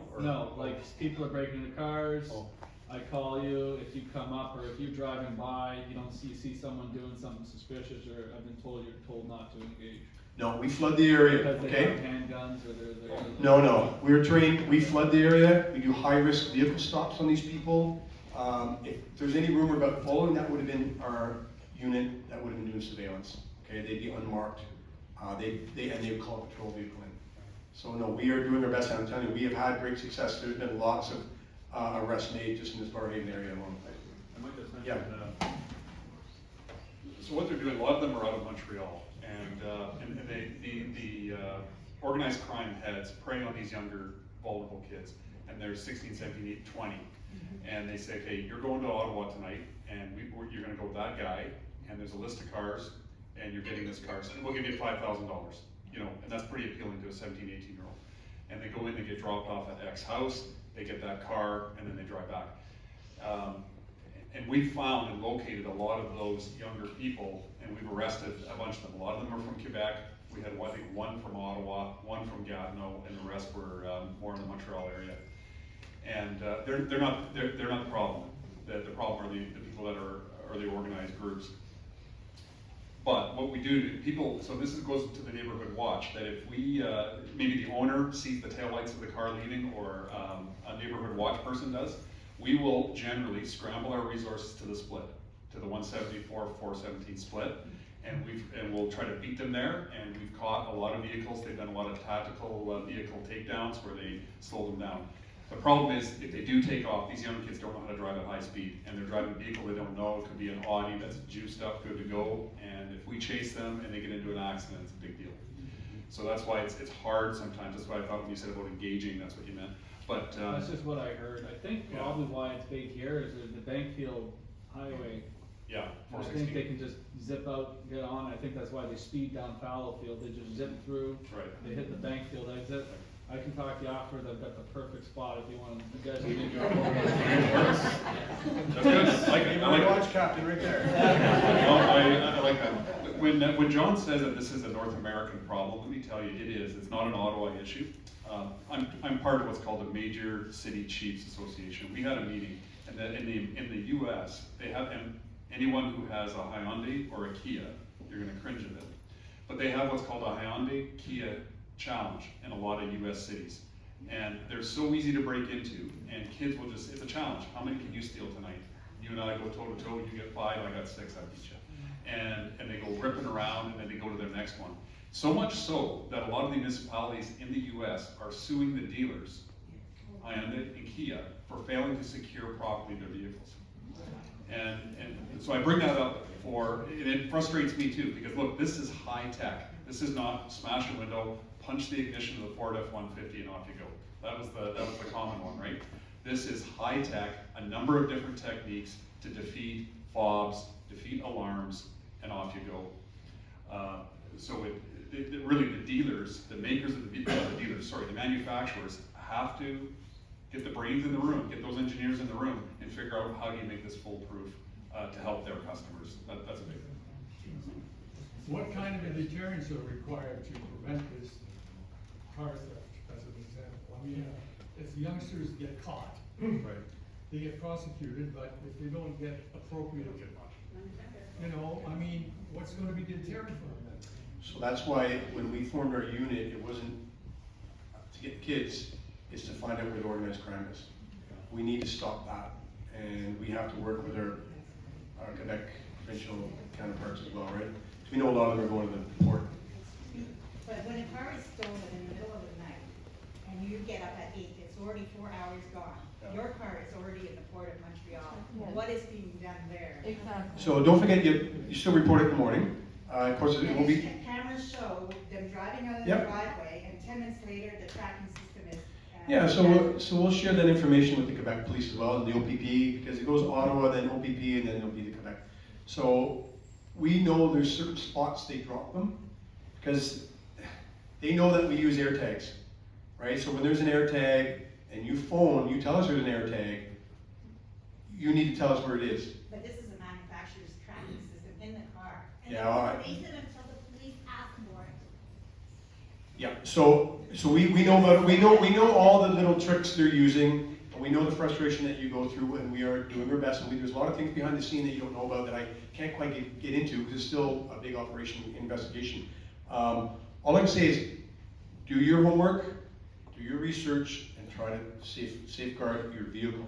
L: like people are breaking into cars.
C: Oh.
L: I call you, if you come up, or if you're driving by, you don't see someone doing something suspicious, or I've been told you're told not to engage.
F: No, we flood the area,
L: Because they
F: okay?
L: have handguns, or they're.
F: No, we're trained, we flood the area, we do high-risk vehicle stops on these people. If there's any rumor about following, that would have been our unit, that would have been doing surveillance, okay? They'd be unmarked, and they would call a patrol vehicle in. So no, we are doing our best, and I'm telling you, we have had great success. There's been lots of arrests made just in this Barrhaven area alone.
C: I might just mention,
F: Yeah.
C: So what they're doing, a lot of them are out of Montreal, and the organized crime heads prey on these younger vulnerable kids, and they're 16, 17, 18, 20, and they say, okay, you're going to Ottawa tonight, and you're going to go with that guy, and there's a list of cars, and you're getting this car, so we'll give you $5,000, you know, and that's pretty appealing to a 17, 18-year-old. And they go in, they get dropped off at X house, they get that car, and then they drive back. And we found and located a lot of those younger people, and we've arrested a bunch of them. A lot of them are from Quebec. We had, I think, one from Ottawa, one from Gatineau, and the rest were more in the Montreal area. And they're not the problem. The problem are the people that are the organized groups. But what we do, people, so this goes to the neighborhood watch, that if we, maybe the owner sees the taillights of the car leaving, or a neighborhood watch person does, we will generally scramble our resources to the split, to the 174-417 split, and we'll try to beat them there, and we've caught a lot of vehicles. They've done a lot of tactical vehicle takedowns where they slowed them down. The problem is, if they do take off, these young kids don't know how to drive at high speed, and they're driving a vehicle they don't know. It could be an Audi that's juiced up, good to go, and if we chase them and they get into an accident, it's a big deal. So that's why it's hard sometimes. That's why I thought when you said about engaging, that's what you meant. But
L: that's just what I heard. I think probably why it's big here is the Bankfield Highway.
C: Yeah,
L: I think they can just zip out, get on. I think that's why they speed down Fallowfield. They just zip through.
C: Right.
L: They hit the Bankfield exit. I can talk to you afterwards, I've got the perfect spot if you want, you guys can get your.
C: That's good, I like it, I like it.
F: Watch captain right there.
C: No, I like that. When John says that this is a North American problem, let me tell you, it is. It's not an Ottawa issue. I'm part of what's called a Major City Chiefs Association. We had a meeting, and in the U.S., they have, and anyone who has a Hyundai or a Kia, you're going to cringe a bit, but they have what's called a Hyundai Kia challenge in a lot of US cities. And they're so easy to break into, and kids will just, it's a challenge. How many can you steal tonight? You and I go toe to toe, you get 5, I got 6, I beat you. And they go ripping around, and then they go to their next one. So much so that a lot of the municipalities in the US are suing the dealers, Hyundai and Kia, for failing to secure properly their vehicles. And so I bring that up and it frustrates me too, because look, this is high tech. This is not smash a window, punch the ignition of the Ford F-150 and off you go. That was the common one, right? This is high tech, a number of different techniques to defeat fobs, defeat alarms, and off you go. So really the dealers, the makers of the manufacturers have to get the brains in the room, get those engineers in the room, and figure out how do you make this foolproof to help their customers. That's a big thing.
H: What kind of a deterrents are required to prevent this car theft, as an example? I mean, if youngsters get caught,
C: Right.
H: they get prosecuted, but if they don't get appropriate, I mean, what's gonna be deterrent for them?
F: So that's why when we formed our unit, it wasn't to get kids, it's to find out where the organized crime is. We need to stop that, and we have to work with our Quebec provincial counterparts as well, right? We know a lot of them are going to the port.
N: But when a car is stolen in the middle of the night, and you get up at 8, it's already 4 hours gone.
F: Yeah.
N: Your car is already in the port of Montreal. What is being done there?
D: Exactly.
F: So don't forget, you still report it in the morning. Of course, it will be.
N: Cameras show them driving out of the
F: Yep.
N: driveway, and 10 minutes later, the tracking system is.
F: Yeah, so we'll share that information with the Quebec police as well, and the OPP, because it goes Ottawa, then OPP, and then it'll be the Quebec. So we know there's certain spots they drop them, because they know that we use air tags, right? So when there's an air tag, and you phone, you tell us there's an air tag, you need to tell us where it is.
N: But this is a manufacturer's tracking system in the car. And
F: Yeah,
N: they
F: all
N: won't
F: right.
N: release it until the police ask for it.
F: Yeah, so we know about, we know all the little tricks they're using, and we know the frustration that you go through, and we are doing our best, and there's a lot of things behind the scene that you don't know about that I can't quite get into, because it's still a big operation investigation. All I can say is, do your homework, do your research, and try to safeguard your vehicle.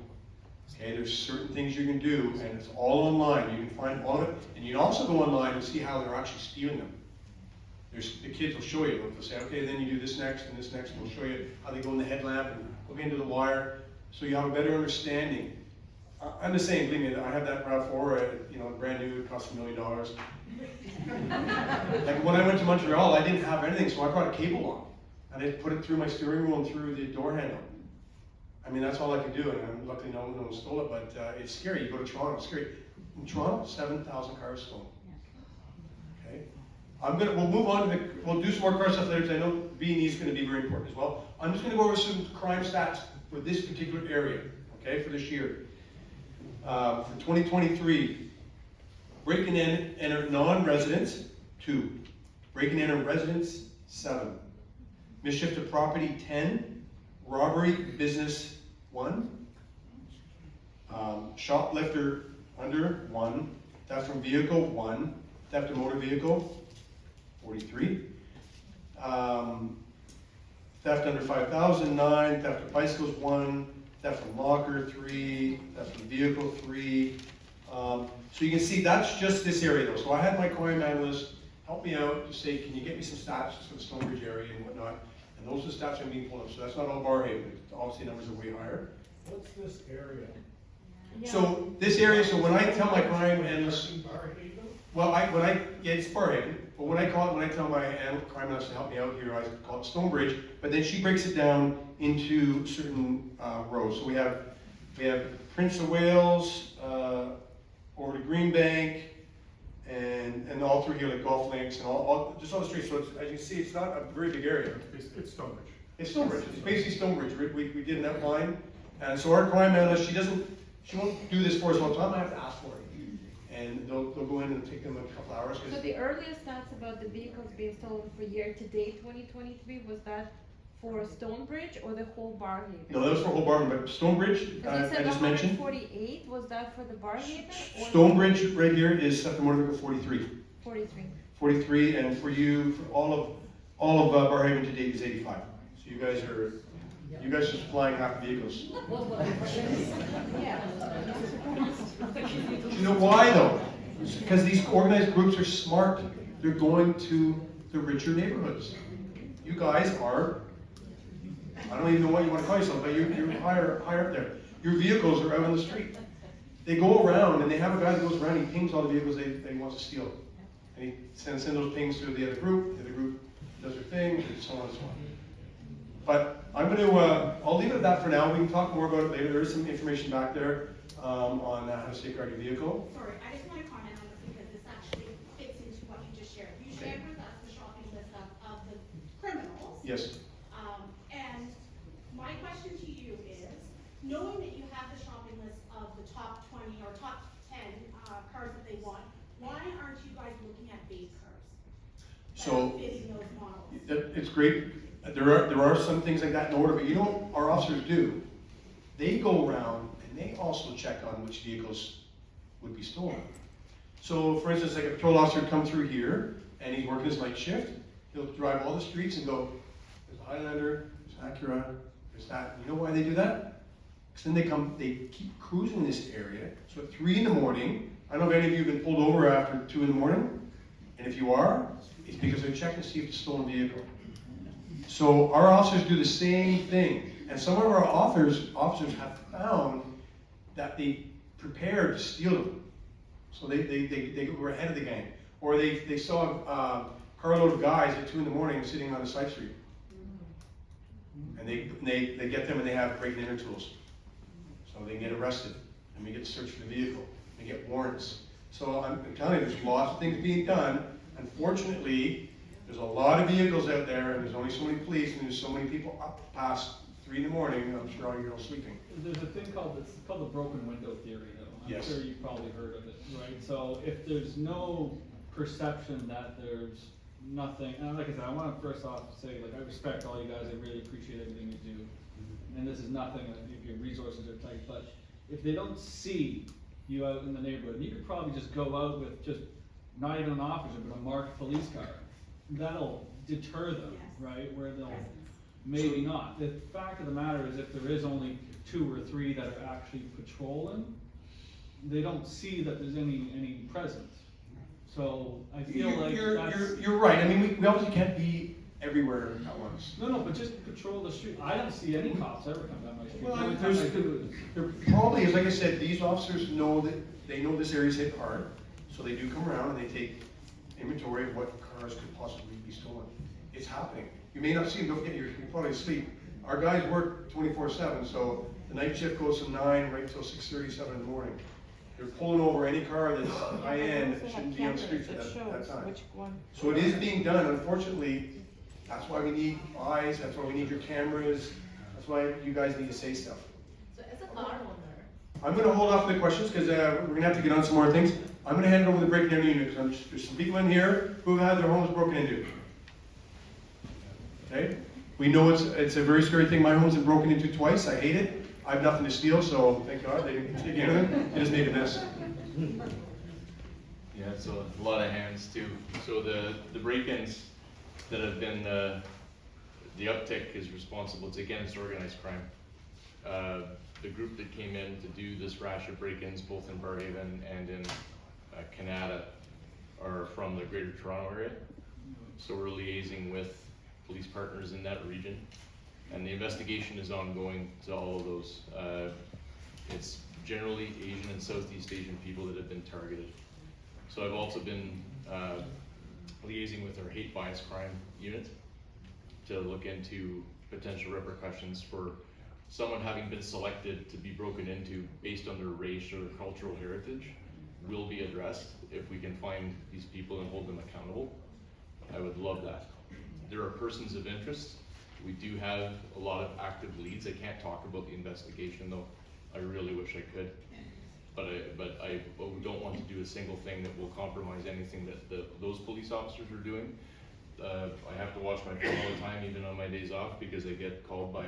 F: Okay, there's certain things you can do, and it's all online. You can find all of it, and you can also go online and see how they're actually stealing them. The kids will show you. They'll say, okay, then you do this next, and they'll show you how they go in the headlamp and hook into the wire, so you have a better understanding. I'm the same, believe me, I have that RAV4, brand new, it cost $1 million. Like when I went to Montreal, I didn't have anything, so I brought a cable lock, and I put it through my steering wheel and through the door handle. I mean, that's all I could do, and luckily no one stole it, but it's scary. You go to Toronto, it's scary. In Toronto, 7,000 cars stolen. Okay? We'll move on to we'll do some more car stuff later, because I know B&E is going to be very important as well. I'm just going to go over some crime stats for this particular area, okay, for this year. For 2023, break and enter non-residents, 2. Break and enter residents, 7. Mischief to property, 10. Robbery, business, 1. Shoplifter, under, 1. Theft from vehicle, 1. Theft of motor vehicle, 43. Theft under 5,000, 9. Theft of bicycles, 1. Theft from locker, 3. Theft from vehicle, 3. So you can see that's just this area though. So I had my crime analyst help me out to say, can you get me some stats for the Stonebridge area and whatnot? And those are the stats I'm being pulled up. So that's not all Barrhaven. Obviously numbers are way higher.
H: What's this area?
F: So this area, so when I tell my crime analyst,
H: Barrhaven?
F: well, it's Barrhaven, but when I tell my crime analyst to help me out here, I call it Stonebridge, but then she breaks it down into certain rows. So we have Prince of Wales, over to Green Bank, and all through here, like Golf Links, and all just on the street. So as you can see, it's not a very big area.
A: It's Stonebridge.
F: It's Stonebridge, it's basically Stonebridge, we did an outline, and so our crime analyst, she won't do this for us all the time, I have to ask for it. And they'll go in and take them a couple hours. 'Cause
D: So the earliest stats about the vehicles being stolen for year-to-date 2023, was that for Stonebridge or the whole Barrhaven?
F: No, that was for whole Barrhaven, but Stonebridge,
D: Because you
F: I
D: said
F: just mentioned.
D: 148, was that for the Barrhaven? or
F: Stonebridge right here is up to motor vehicle 43.
D: 43.
F: 43, and for you, for all of Barrhaven to date is 85. So you guys are supplying half the vehicles.
D: Yeah.
F: Do you know why though? Because these organized groups are smart. They're going to the richer neighborhoods. You guys are, I don't even know what you want to call yourself, but you're higher up there. Your vehicles are out on the street. They go around and they have a guy that goes around, he pings all the vehicles that he wants to steal. And he sends those pings to the other group does their thing, and so on and so on. But I'm going to, I'll leave it at that for now. We can talk more about it later. There is some information back there on how to safeguard your vehicle.
O: Sorry, I just want to comment on this because this actually fits into what you just shared. You shared with us the shopping list of the criminals.
F: Yes.
O: And my question to you is, knowing that you have the shopping list of the top 20 or top 10 cars that they want, why aren't you guys looking at base cars?
F: So,
O: fitting those models?
F: it's great. There are some things like that in order, but you know what our officers do? They go around and they also check on which vehicles would be stolen. So for instance, like a patrol officer would come through here and he's working his night shift, he'll drive all the streets and go, there's a Highlander, there's Acura, there's that. You know why they do that? Because then they keep cruising this area. So at 3 in the morning, I don't know if any of you have been pulled over after 2 in the morning, and if you are, it's because they're checking to see if it's a stolen vehicle. So our officers do the same thing. And some of our officers have found that they prepared to steal them. So they were ahead of the gang. Or they saw a carload of guys at 2 in the morning sitting on a side street. And they get them and they have break and enter tools. So they get arrested. And we get to search for the vehicle. They get warrants. So I'm telling you, there's lots of things being done. Unfortunately, there's a lot of vehicles out there, and there's only so many police, and there's so many people up past 3 in the morning. I'm sure all you're all sleeping.
L: There's a thing called the broken window theory, though. I'm
F: Yes.
L: sure you've probably heard of it, right? So if there's no perception that there's nothing, and like I said, I want to first off say, like, I respect all you guys. I really appreciate everything you do, and this is nothing. If your resources are tight, but if they don't see you out in the neighborhood, you could probably just go out with just not even an officer, but a marked police car. That'll deter them,
O: Yes.
L: right? Where they'll maybe not. The fact of the matter is, if there is only 2 or 3 that are actually patrolling, they don't see that there's any presence. So I feel like
F: You're right. I mean, we obviously can't be everywhere at once.
L: No, but just patrol the street. I don't see any cops ever come down my street.
F: Well,
L: The only time I do is
F: there probably is, like I said, these officers know that they know this area's hit hard, so they do come around and they take inventory of what cars could possibly be stolen. It's happening. You may not see them, don't forget, you're probably asleep. Our guys work 24/7, so the night shift goes from 9 right till 6:37 in the morning. They're pulling over any car that's high-end that shouldn't be on the streets at that time.
D: Which one?
F: So it is being done, unfortunately. That's why we need eyes, that's why we need your cameras, that's why you guys need to say stuff.
O: So as a thought holder,
F: I'm gonna hold off on the questions, because we're gonna have to get on some more things. I'm gonna hand it over to the break and enter unit, because there's some people in here who have had their homes broken into. Okay? We know it's a very scary thing. My home's been broken into twice, I hate it. I have nothing to steal, so thank God they didn't take anything. They just made a mess.
G: Yeah, so a lot of hands too. So the break-ins that have been, the uptick is responsible, it's against organized crime. The group that came in to do this rash of break-ins, both in Barrhaven and in Canada, are from the Greater Toronto area. So we're liaising with police partners in that region. And the investigation is ongoing to all of those. It's generally Asian and Southeast Asian people that have been targeted. So I've also been liaising with our hate bias crime unit to look into potential repercussions for someone having been selected to be broken into based on their race or cultural heritage will be addressed if we can find these people and hold them accountable. I would love that. There are persons of interest We do have a lot of active leads. I can't talk about the investigation though. I really wish I could. But I don't want to do a single thing that will compromise anything that those police officers are doing. I have to watch my phone all the time, even on my days off, because I get called by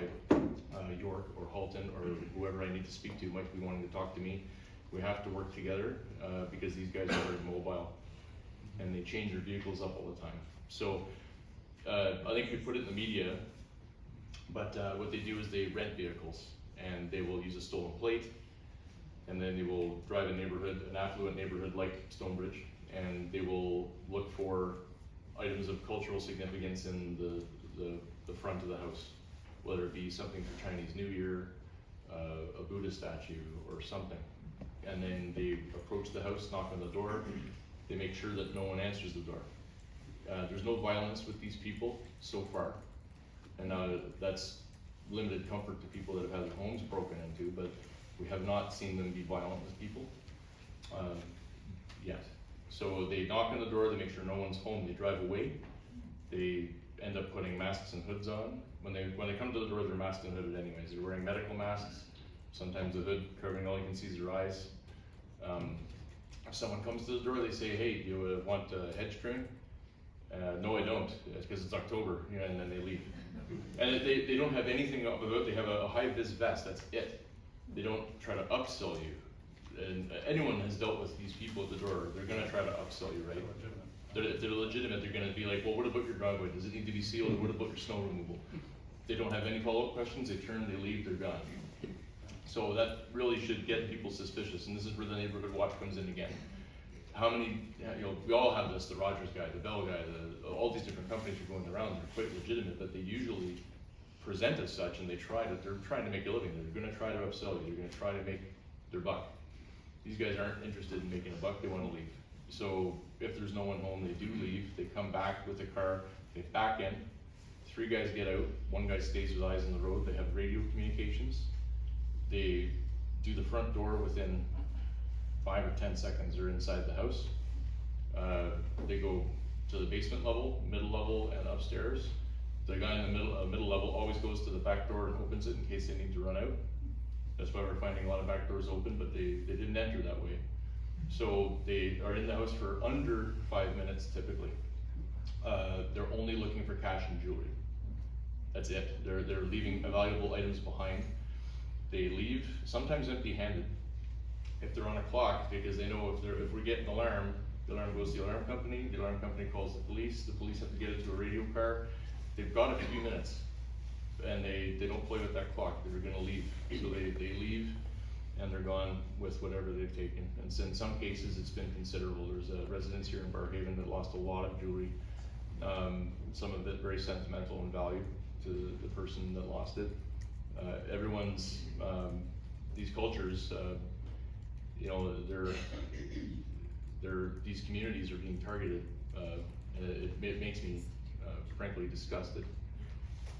G: York or Halton or whoever I need to speak to might be wanting to talk to me. We have to work together because these guys are very mobile and they change their vehicles up all the time. So I think we put it in the media, but what they do is they rent vehicles and they will use a stolen plate, and then they will drive a neighborhood, an affluent neighborhood like Stonebridge, and they will look for items of cultural significance in the front of the house, whether it be something for Chinese New Year, a Buddha statue or something. And then they approach the house, knock on the door, they make sure that no one answers the door. There's no violence with these people so far, and that's limited comfort to people that have had their homes broken into, but we have not seen them be violent with people yet. So they knock on the door, they make sure no one's home, they drive away, they end up putting masks and hoods on. When they come to the door, they're masked and hooded anyways. They're wearing medical masks, sometimes a hood covering all you can see is their eyes. If someone comes to the door, they say, hey, do you want hedge trimming? No, I don't, because it's October, you know, and then they leave. And they don't have anything about it. They have a high-vis vest, that's it. They don't try to upsell you. And anyone has dealt with these people at the door, they're gonna try to upsell you, right? If they're legitimate, they're gonna be like, well, what about your driveway? Does it need to be sealed? Or what about your snow removal? They don't have any follow-up questions, they turn, they leave, they're gone. So that really should get people suspicious, and this is where the neighborhood watch comes in again. How many, you know, we all have this, the Rogers guy, the Bell guy, all these different companies are going around, they're quite legitimate, but they usually present as such, and they're trying to make a living. They're gonna try to upsell you, they're gonna try to make their buck. These guys aren't interested in making a buck, they wanna leave. So if there's no one home, they do leave, they come back with a car, they back in, 3 guys get out, 1 guy stays with eyes on the road, they have radio communications, they do the front door within 5 or 10 seconds, they're inside the house. They go to the basement level, middle level, and upstairs. The guy in the middle level always goes to the back door and opens it in case they need to run out. That's why we're finding a lot of back doors open, but they didn't enter that way. So they are in the house for under 5 minutes typically. They're only looking for cash and jewelry. That's it. They're leaving valuable items behind. They leave, sometimes empty-handed, if they're on a clock, because they know if we get an alarm, the alarm goes to the alarm company calls the police have to get it to a radio car. They've got a few minutes, and they don't play with that clock, they're gonna leave. So they leave, and they're gone with whatever they've taken. And so in some cases, it's been considerable. There's a residence here in Barrhaven that lost a lot of jewelry, some of it very sentimental in value to the person that lost it. Everyone's, these cultures, you know, these communities are being targeted, and it makes me frankly disgusted.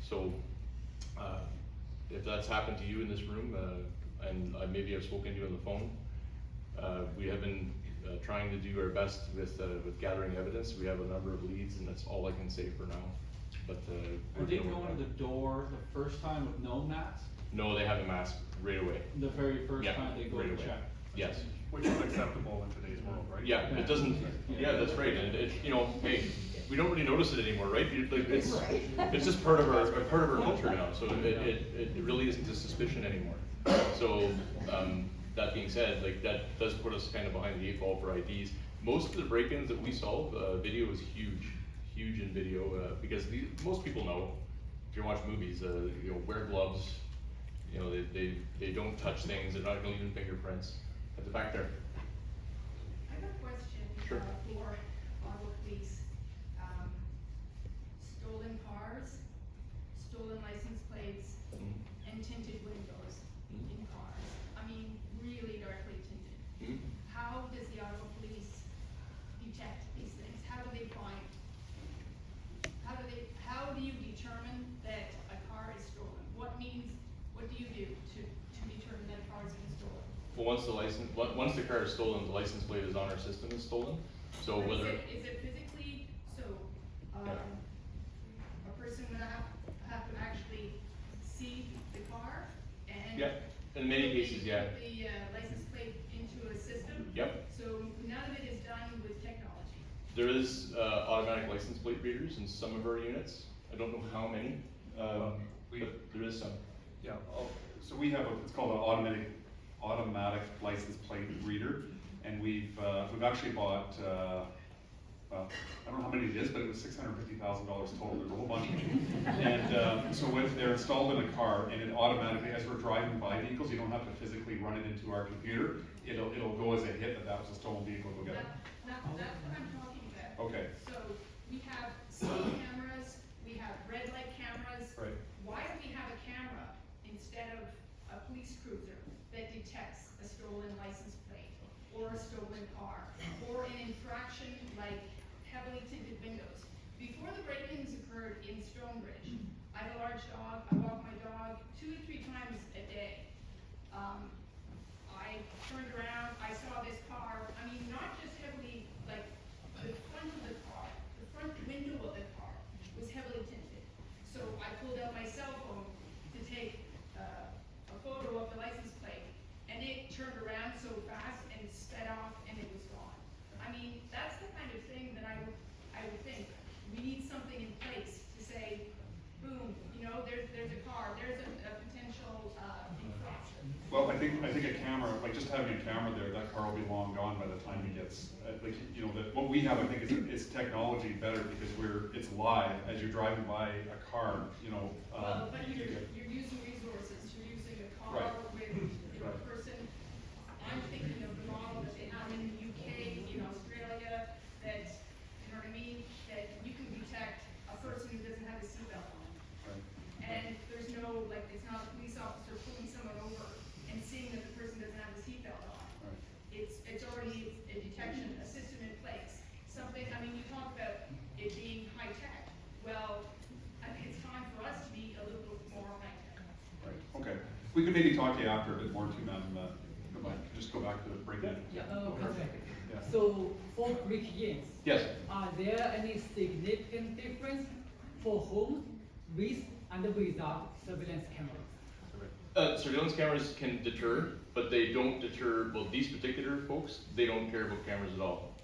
G: So if that's happened to you in this room, and maybe I've spoken to you on the phone, we have been trying to do our best with gathering evidence. We have a number of leads, and that's all I can say for now. But
L: are they going to the door the first time with no mask?
G: No, they have a mask right away.
L: The very first time they go
G: right
L: to
G: away.
L: check?
G: Yes.
C: Which is acceptable in today's world, right?
G: Yeah, it doesn't, yeah, that's right, and it, you know, hey, we don't really notice it anymore, right? Like, it's just part of our culture now, so it really isn't a suspicion anymore. So, that being said, like, that does put us kind of behind the 8 ball for IDs. Most of the break-ins that we solve, video is huge in video, because most people know, if you watch movies, you know, wear gloves, you know, they don't touch things, they're not gonna leave fingerprints. At the back there.
N: I have a question
G: Sure.
N: for Ottawa Police. Stolen cars, stolen license plates, and tinted windows in cars. I mean, really darkly tinted. How does the Ottawa Police detect these things? How do they find? How do you determine that a car is stolen? What do you do to determine that a car has been stolen?
G: Well, once the car is stolen, the license plate is on our system is stolen. So
N: But
G: whether
N: is it physically, so, a person would have to
G: In many cases, yeah.
N: Put the license plate into a system?
G: Yep.
N: So none of it is done with technology?
G: There is automatic license plate readers in some of our units. I don't know how many, but there is some.
C: Yeah, so we have it's called an automatic license plate reader, and we've actually bought, well, I don't know how many it is, but it was $650,000 total. There's a whole bunch of them. And so when they're installed in a car, and it automatically, as we're driving by vehicles, you don't have to physically run it into our computer. It'll go as a hit that was a stolen vehicle. Go get it.
N: That's what I'm talking about.
C: Okay.
N: So we have speed cameras, we have red light cameras.
C: Right.
N: Why do we have a camera instead of a police cruiser that detects a stolen license plate or a stolen car or an infraction like heavily tinted windows? Before the break-ins occurred in Stonebridge, I have a large dog, I walk my dog 2 to 3 times a day. I turned around, I saw this car, I mean, not just heavily, like, the front of the car, the front window of the car was heavily tinted. So I pulled out my cell phone to take a photo of the license plate, and it turned around so fast and sped off, and it was gone. I mean, that's the kind of thing that I would think, we need something in place to say, boom, you know, there's a car, there's a potential infraction.
C: Well, I think a camera, like just having a camera there, that car will be long gone by the time he gets, like, you know, what we have, I think, is technology better because it's live as you're driving by a car, you know.
N: Well, but you're using resources, you're using a car
C: Right.
N: with, you know, a person. I'm thinking of the model that they have in the UK, in Australia, that, you know what I mean, that you can detect a person who doesn't have a seatbelt on.
C: Right.
N: And there's no, like, it's not a police officer pulling someone over and seeing that the person doesn't have a seatbelt on.
C: Right.
N: It's already a detection, a system in place. Something, I mean, you talk about it being high tech. Well, I think it's time for us to be a little bit more high tech.
C: Right, okay. We could maybe talk to you after a bit more too, man. Just go back to the break-in.
P: Yeah,
C: Yeah.
P: So for break-ins,
G: Yes.
P: are there any significant difference for homes with and without surveillance cameras?
G: Surveillance cameras can deter, but they don't deter, well, these particular folks, they don't care about cameras at all.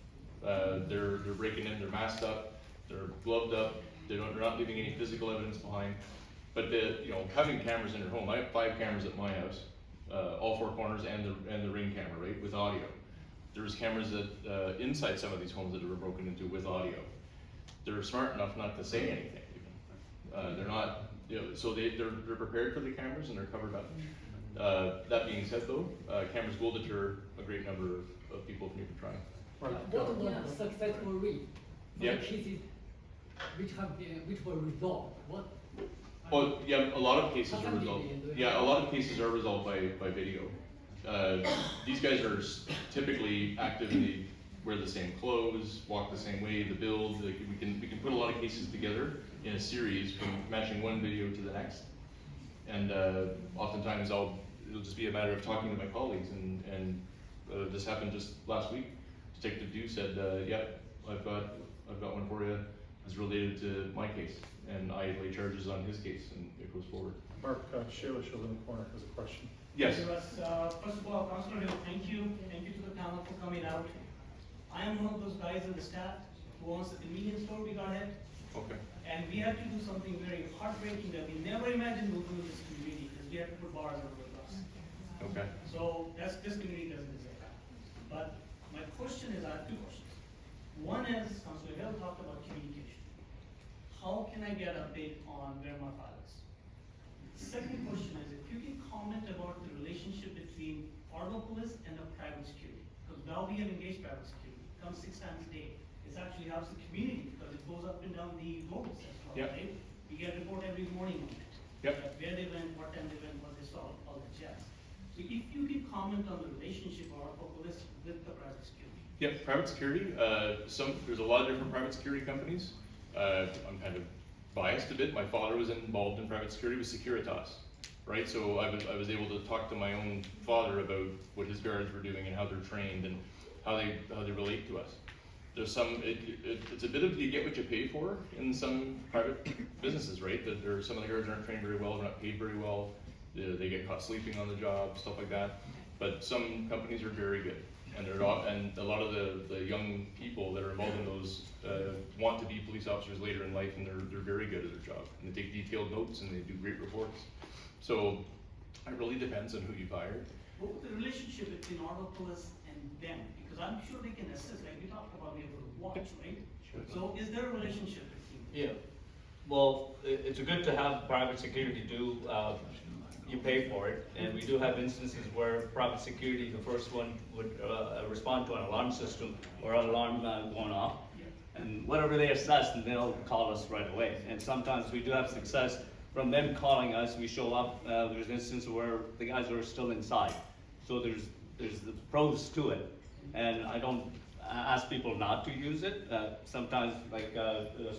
G: They're breaking in, they're masked up, they're gloved up, they're not leaving any physical evidence behind. But having cameras in your home, I have 5 cameras at my house, all 4 corners and the Ring camera, right, with audio. There's cameras that inside some of these homes that were broken into with audio. They're smart enough not to say anything even. They're not, so they're prepared for the cameras and they're covered up. That being said though, cameras will deter a great number of people from even trying.
P: What was the successful rate for
G: Yeah.
P: the cases which were resolved?
G: Well, yeah, a lot of cases are resolved. Yeah, a lot of cases are resolved by video. These guys are typically active and they wear the same clothes, walk the same way, the build. Like we can put a lot of cases together in a series from matching one video to the next. And oftentimes it'll just be a matter of talking to my colleagues and this happened just last week. Detective Dew said, "Yep, I've got one for you. It's related to my case." And I lay charges on his case, and it goes forward.
A: Mark, Sheila in the corner has a question.
G: Yes.
Q: First of all, Councilor Hill, thank you to the panel for coming out. I am one of those guys in the staff who owns a convenience store we got at.
G: Okay.
Q: And we had to do something very heartbreaking that we never imagined we'll do in this community, because we had to put bars over the glass.
G: Okay.
Q: So this community doesn't deserve that. But my question is, I have 2 questions. One is, Councilor Hill talked about communication. How can I get an update on where my file is? Second question is, if you can comment about the relationship between Ottawa Police and the private security. Because now we have engaged private security, comes 6 times a day. It actually helps the community because it goes up and down the roads as well,
G: Yep.
Q: right? We get a report every morning on it.
G: Yep.
Q: Where they went, what time they went, what they saw, all the jazz. So if you can comment on the relationship of Ottawa Police with the private security.
G: Yep, private security. There's a lot of different private security companies. I'm kind of biased a bit. My father was involved in private security with Securitas, right? So I was able to talk to my own father about what his guards were doing and how they're trained and how they relate to us. There's it's a bit of you get what you pay for in some private businesses, right? That some of the guards aren't trained very well, they're not paid very well, they get caught sleeping on the job, stuff like that. But some companies are very good, and and a lot of the young people that are involved in those want to be police officers later in life, and they're very good at their job, and they take detailed notes and they do great reports. So it really depends on who you hire.
Q: What would the relationship between Ottawa Police and them? Because I'm sure they can assist, like we talked about neighborhood watch, right? So is there a relationship between them?
E: Yeah, well, it's good to have private security do, you pay for it, and we do have instances where private security, the first one would respond to an alarm system or an alarm going off, and whatever they assess, and they'll call us right away. And sometimes we do have success from them calling us. We show up, there's instances where the guys are still inside, so there's the pros to it, and I don't ask people not to use it. Sometimes, like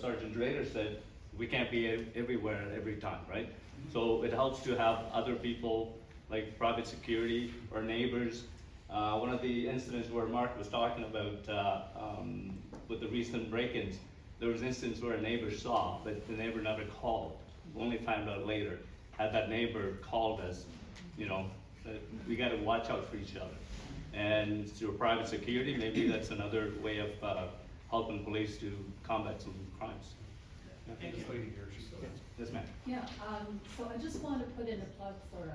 E: Sergeant Drader said, we can't be everywhere at every time, right? So it helps to have other people, like private security or neighbors. One of the incidents where Mark was talking about with the recent break-ins, there was an instance where a neighbor saw, but the neighbor never called. Only found out later. Had that neighbor called us, you know, we got to watch out for each other. And through private security, maybe that's another way of helping police to combat some crimes.
Q: Thank you.
E: Yes, ma'am.
R: Yeah, so I just want to put in a plug for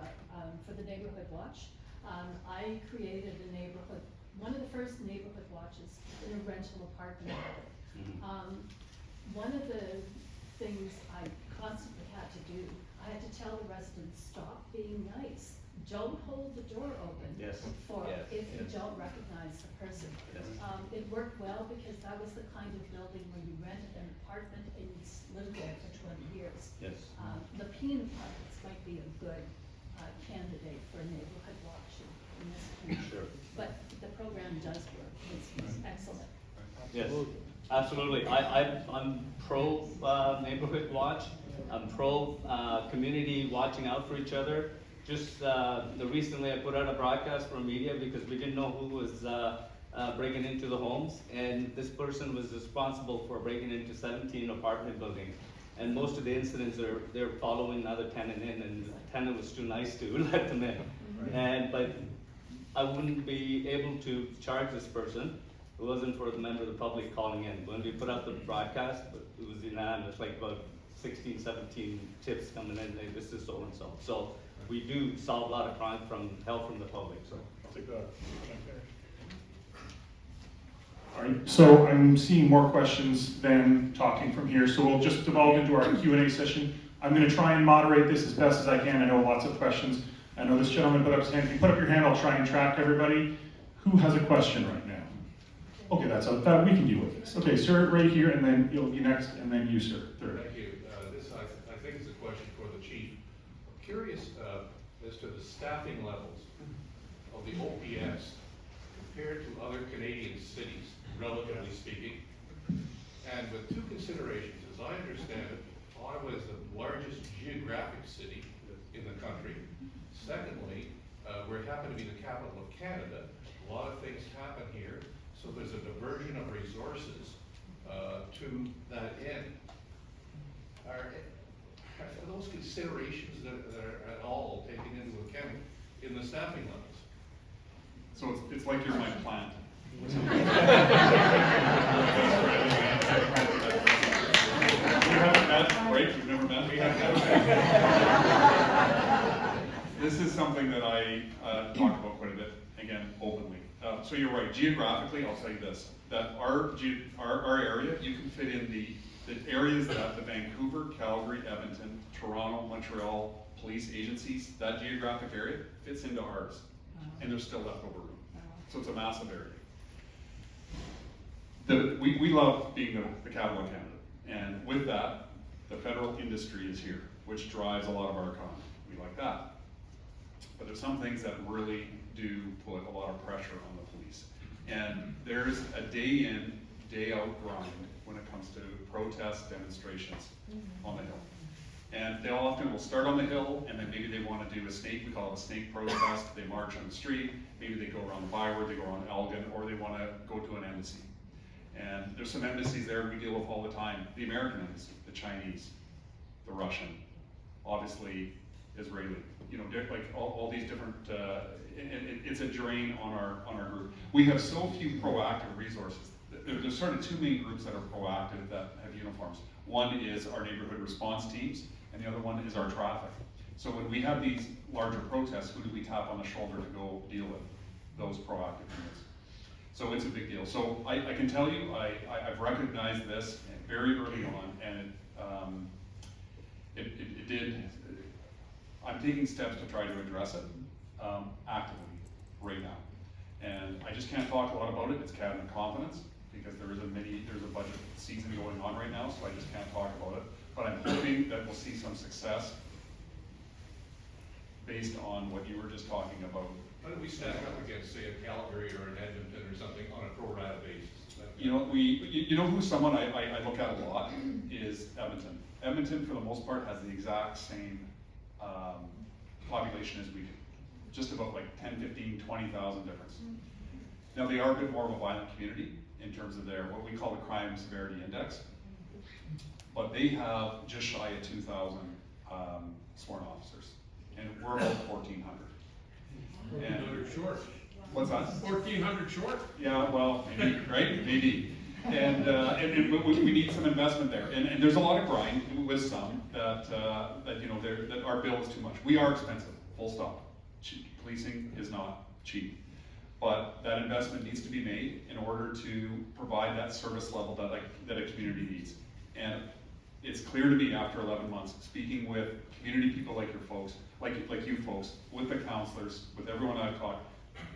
R: the Neighborhood Watch. I created a neighborhood, one of the first neighborhood watches in a rental apartment. One of the things I constantly had to do, I had to tell the residents, stop being nice. Don't hold the door open if you don't recognize the person. It worked well because that was the kind of building where you rented an apartment and you lived there for 20 years. The Peen apartments might be a good candidate for a neighborhood watch in this community. But the program does work. It's excellent.
E: Yes, absolutely. I'm pro neighborhood watch. I'm pro community watching out for each other. Just recently I put out a broadcast for media because we didn't know who was breaking into the homes, and this person was responsible for breaking into 17 apartment buildings. And most of the incidents they're following another tenant in, and the tenant was too nice to let them in. But I wouldn't be able to charge this person if it wasn't for the member of the public calling in. When we put out the broadcast, it was unanimous, like about 16, 17 tips coming in, hey, this is so and so. So we do solve a lot of crime from help from the public. So
A: I'll take that. All right, so I'm seeing more questions than talking from here, so we'll just devolve into our Q&A session. I'm going to try and moderate this as best as I can. I know lots of questions. I know this gentleman put up his hand. If you put up your hand, I'll try and track everybody. Who has a question right now? Okay, we can deal with this. Okay, sir, right here, and then you'll be next, and then you, sir, third.
S: Thank you. This, I think, is a question for the chief. I'm curious as to the staffing levels of the OPS compared to other Canadian cities, relatively speaking. And with two considerations, as I understand it, Ottawa is the largest geographic city in the country. Secondly, we happen to be the capital of Canada. A lot of things happen here, so there's a diversion of resources to that end. Are those considerations that are at all taken into account in the staffing levels?
C: So it's like you're my plant. We haven't met, right? We've never met. This is something that I talk about quite a bit, again, openly. So you're right, geographically, I'll tell you this, that our area, you can fit in the areas that the Vancouver, Calgary, Edmonton, Toronto, Montreal police agencies, that geographic area fits into ours. And there's still leftover room. So it's a massive area. We love being the capital of Canada. And with that, the federal industry is here, which drives a lot of our economy. We like that. But there's some things that really do put a lot of pressure on the police. And there's a day in, day out grind when it comes to protests, demonstrations on the Hill. And they often will start on the Hill, and then maybe they want to do a snake, we call it a snake protest. They march on the street, maybe they go around Byward, they go around Elgin, or they want to go to an embassy. And there's some embassies there we deal with all the time. The American embassy, the Chinese, the Russian, obviously Israeli. you know, like all these different, and it's a drain on our group. We have so few proactive resources. There's sort of two main groups that are proactive that have uniforms. One is our neighborhood response teams, and the other one is our traffic. So when we have these larger protests, who do we tap on the shoulder to go deal with those proactive units? So it's a big deal. So I can tell you, I've recognized this very early on, and it did, I'm taking steps to try to address it actively right now. And I just can't talk a lot about it, it's cabinet confidence, because there's a budget season going on right now, so I just can't talk about it. But I'm hoping that we'll see some success based on what you were just talking about.
S: How do we stack up against, say, a Calgary or an Edmonton or something on a pro rata basis?
C: You know, you know who someone I look at a lot is Edmonton. Edmonton, for the most part, has the exact same population as we do. Just about like 10, 15, 20,000 difference. Now, they are a bit more of a violent community in terms of their, what we call the crime severity index. But they have just shy of 2,000 sworn officers. And we're about 1,400.
S: 1,400 short.
C: What's that?
S: 1,400 short?
C: Yeah, well, maybe, right? Maybe. And we need some investment there. And there's a lot of grind with some that you know, that our bill is too much. We are expensive, full stop. Policing is not cheap. But that investment needs to be made in order to provide that service level that a community needs. And it's clear to me after 11 months, speaking with community people like your folks, like you folks, with the counselors, with everyone I've talked,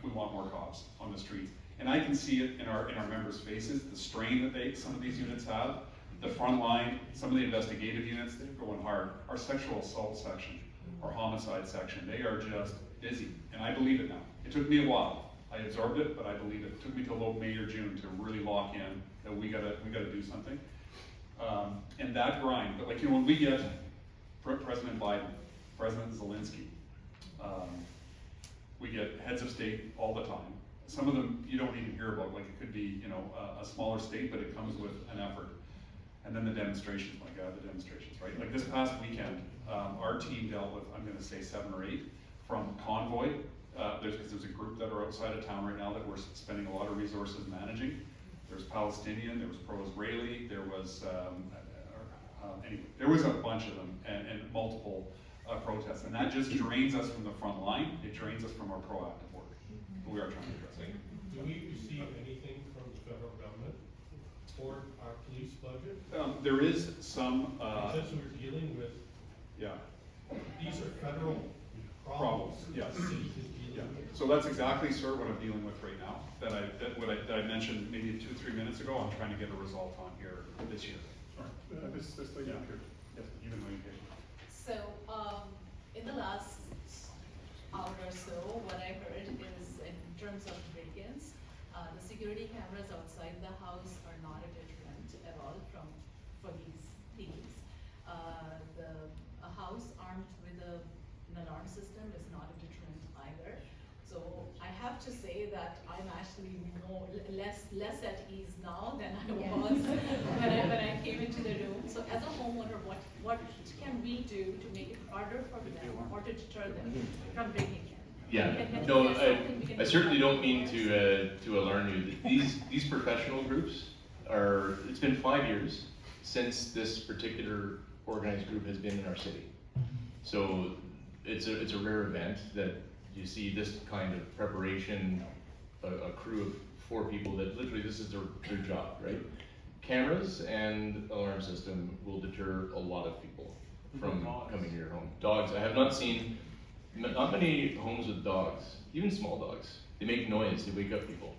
C: we want more cops on the streets. And I can see it in our members' faces, the strain that some of these units have, the front line, some of the investigative units, they're going hard. Our sexual assault section, our homicide section, they are just busy. And I believe it now. It took me a while. I absorbed it, but I believe it. It took me till about May or June to really lock in that we gotta do something. And that grind, but like, you know, when we get President Biden, President Zelensky, we get heads of state all the time. Some of them you don't even hear about, like it could be, you know, a smaller state, but it comes with an effort. And then the demonstrations, my God, the demonstrations, right? Like this past weekend, our team dealt with, I'm gonna say 7 or 8 from Convoy. There's a group that are outside of town right now that we're spending a lot of resources managing. There's Palestinian, there was pro-Israeli, there was, anyway, there was a bunch of them and multiple protests. And that just drains us from the front line. It drains us from our proactive work. We are trying to address it.
S: Do we receive anything from the federal government for our police budget?
C: There is some.
S: Since we're dealing with,
C: yeah,
S: these are federal
C: problems. Yes. Yeah. So that's exactly, sir, what I'm dealing with right now. That I mentioned maybe 2 or 3 minutes ago. I'm trying to get a result on here this year. This lady up here. Yes, you've been waiting.
T: So, in the last hour or so, what I heard is in terms of break-ins, the security cameras outside the house are not a deterrent at all for these thieves. A house armed with an alarm system is not a deterrent either. So I have to say that I'm actually less at ease now than I was when I came into the room. So as a homeowner, what can we do to make it harder for them or to deter them from breaking in?
G: Yeah, no, I certainly don't mean to alarm you. These professional groups are, it's been 5 years since this particular organized group has been in our city. So it's a rare event that you see this kind of preparation, a crew of 4 people that literally this is their job, right? Cameras and alarm system will deter a lot of people from coming to your home. Dogs, I have not seen, not many homes with dogs, even small dogs. They make noise, they wake up people.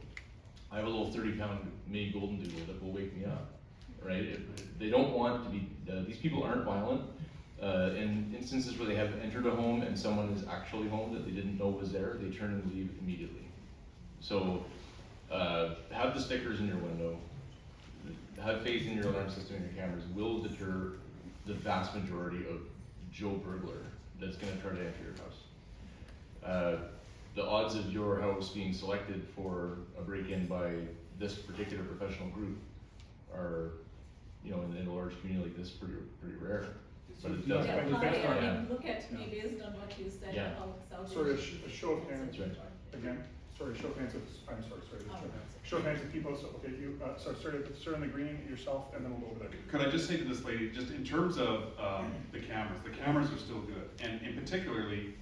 G: I have a little 30-pound mini golden doodle that will wake me up, right? They don't want to be, these people aren't violent. In instances where they have entered a home and someone is actually home that they didn't know was there, they turn and leave immediately. So have the stickers in your window, have faith in your alarm system and your cameras will deter the vast majority of Joe burglar that's gonna try to enter your house. The odds of your house being selected for a break-in by this particular professional group are, you know, in a large community like this, pretty rare. but it does.
T: Yeah,
A: Thank you.
T: I mean, look at me based on what you said,
G: Yeah.
T: how South
A: Sort of
T: Asian-
A: a show of hands,
G: Right.
A: again, sorry, show of hands, I'm sorry,
T: Oh,
A: show of hands of people, so, okay, you, start on the green, yourself, and then we'll go over there.
C: Could I just say to this lady, just in terms of the cameras are still good, and in particularly,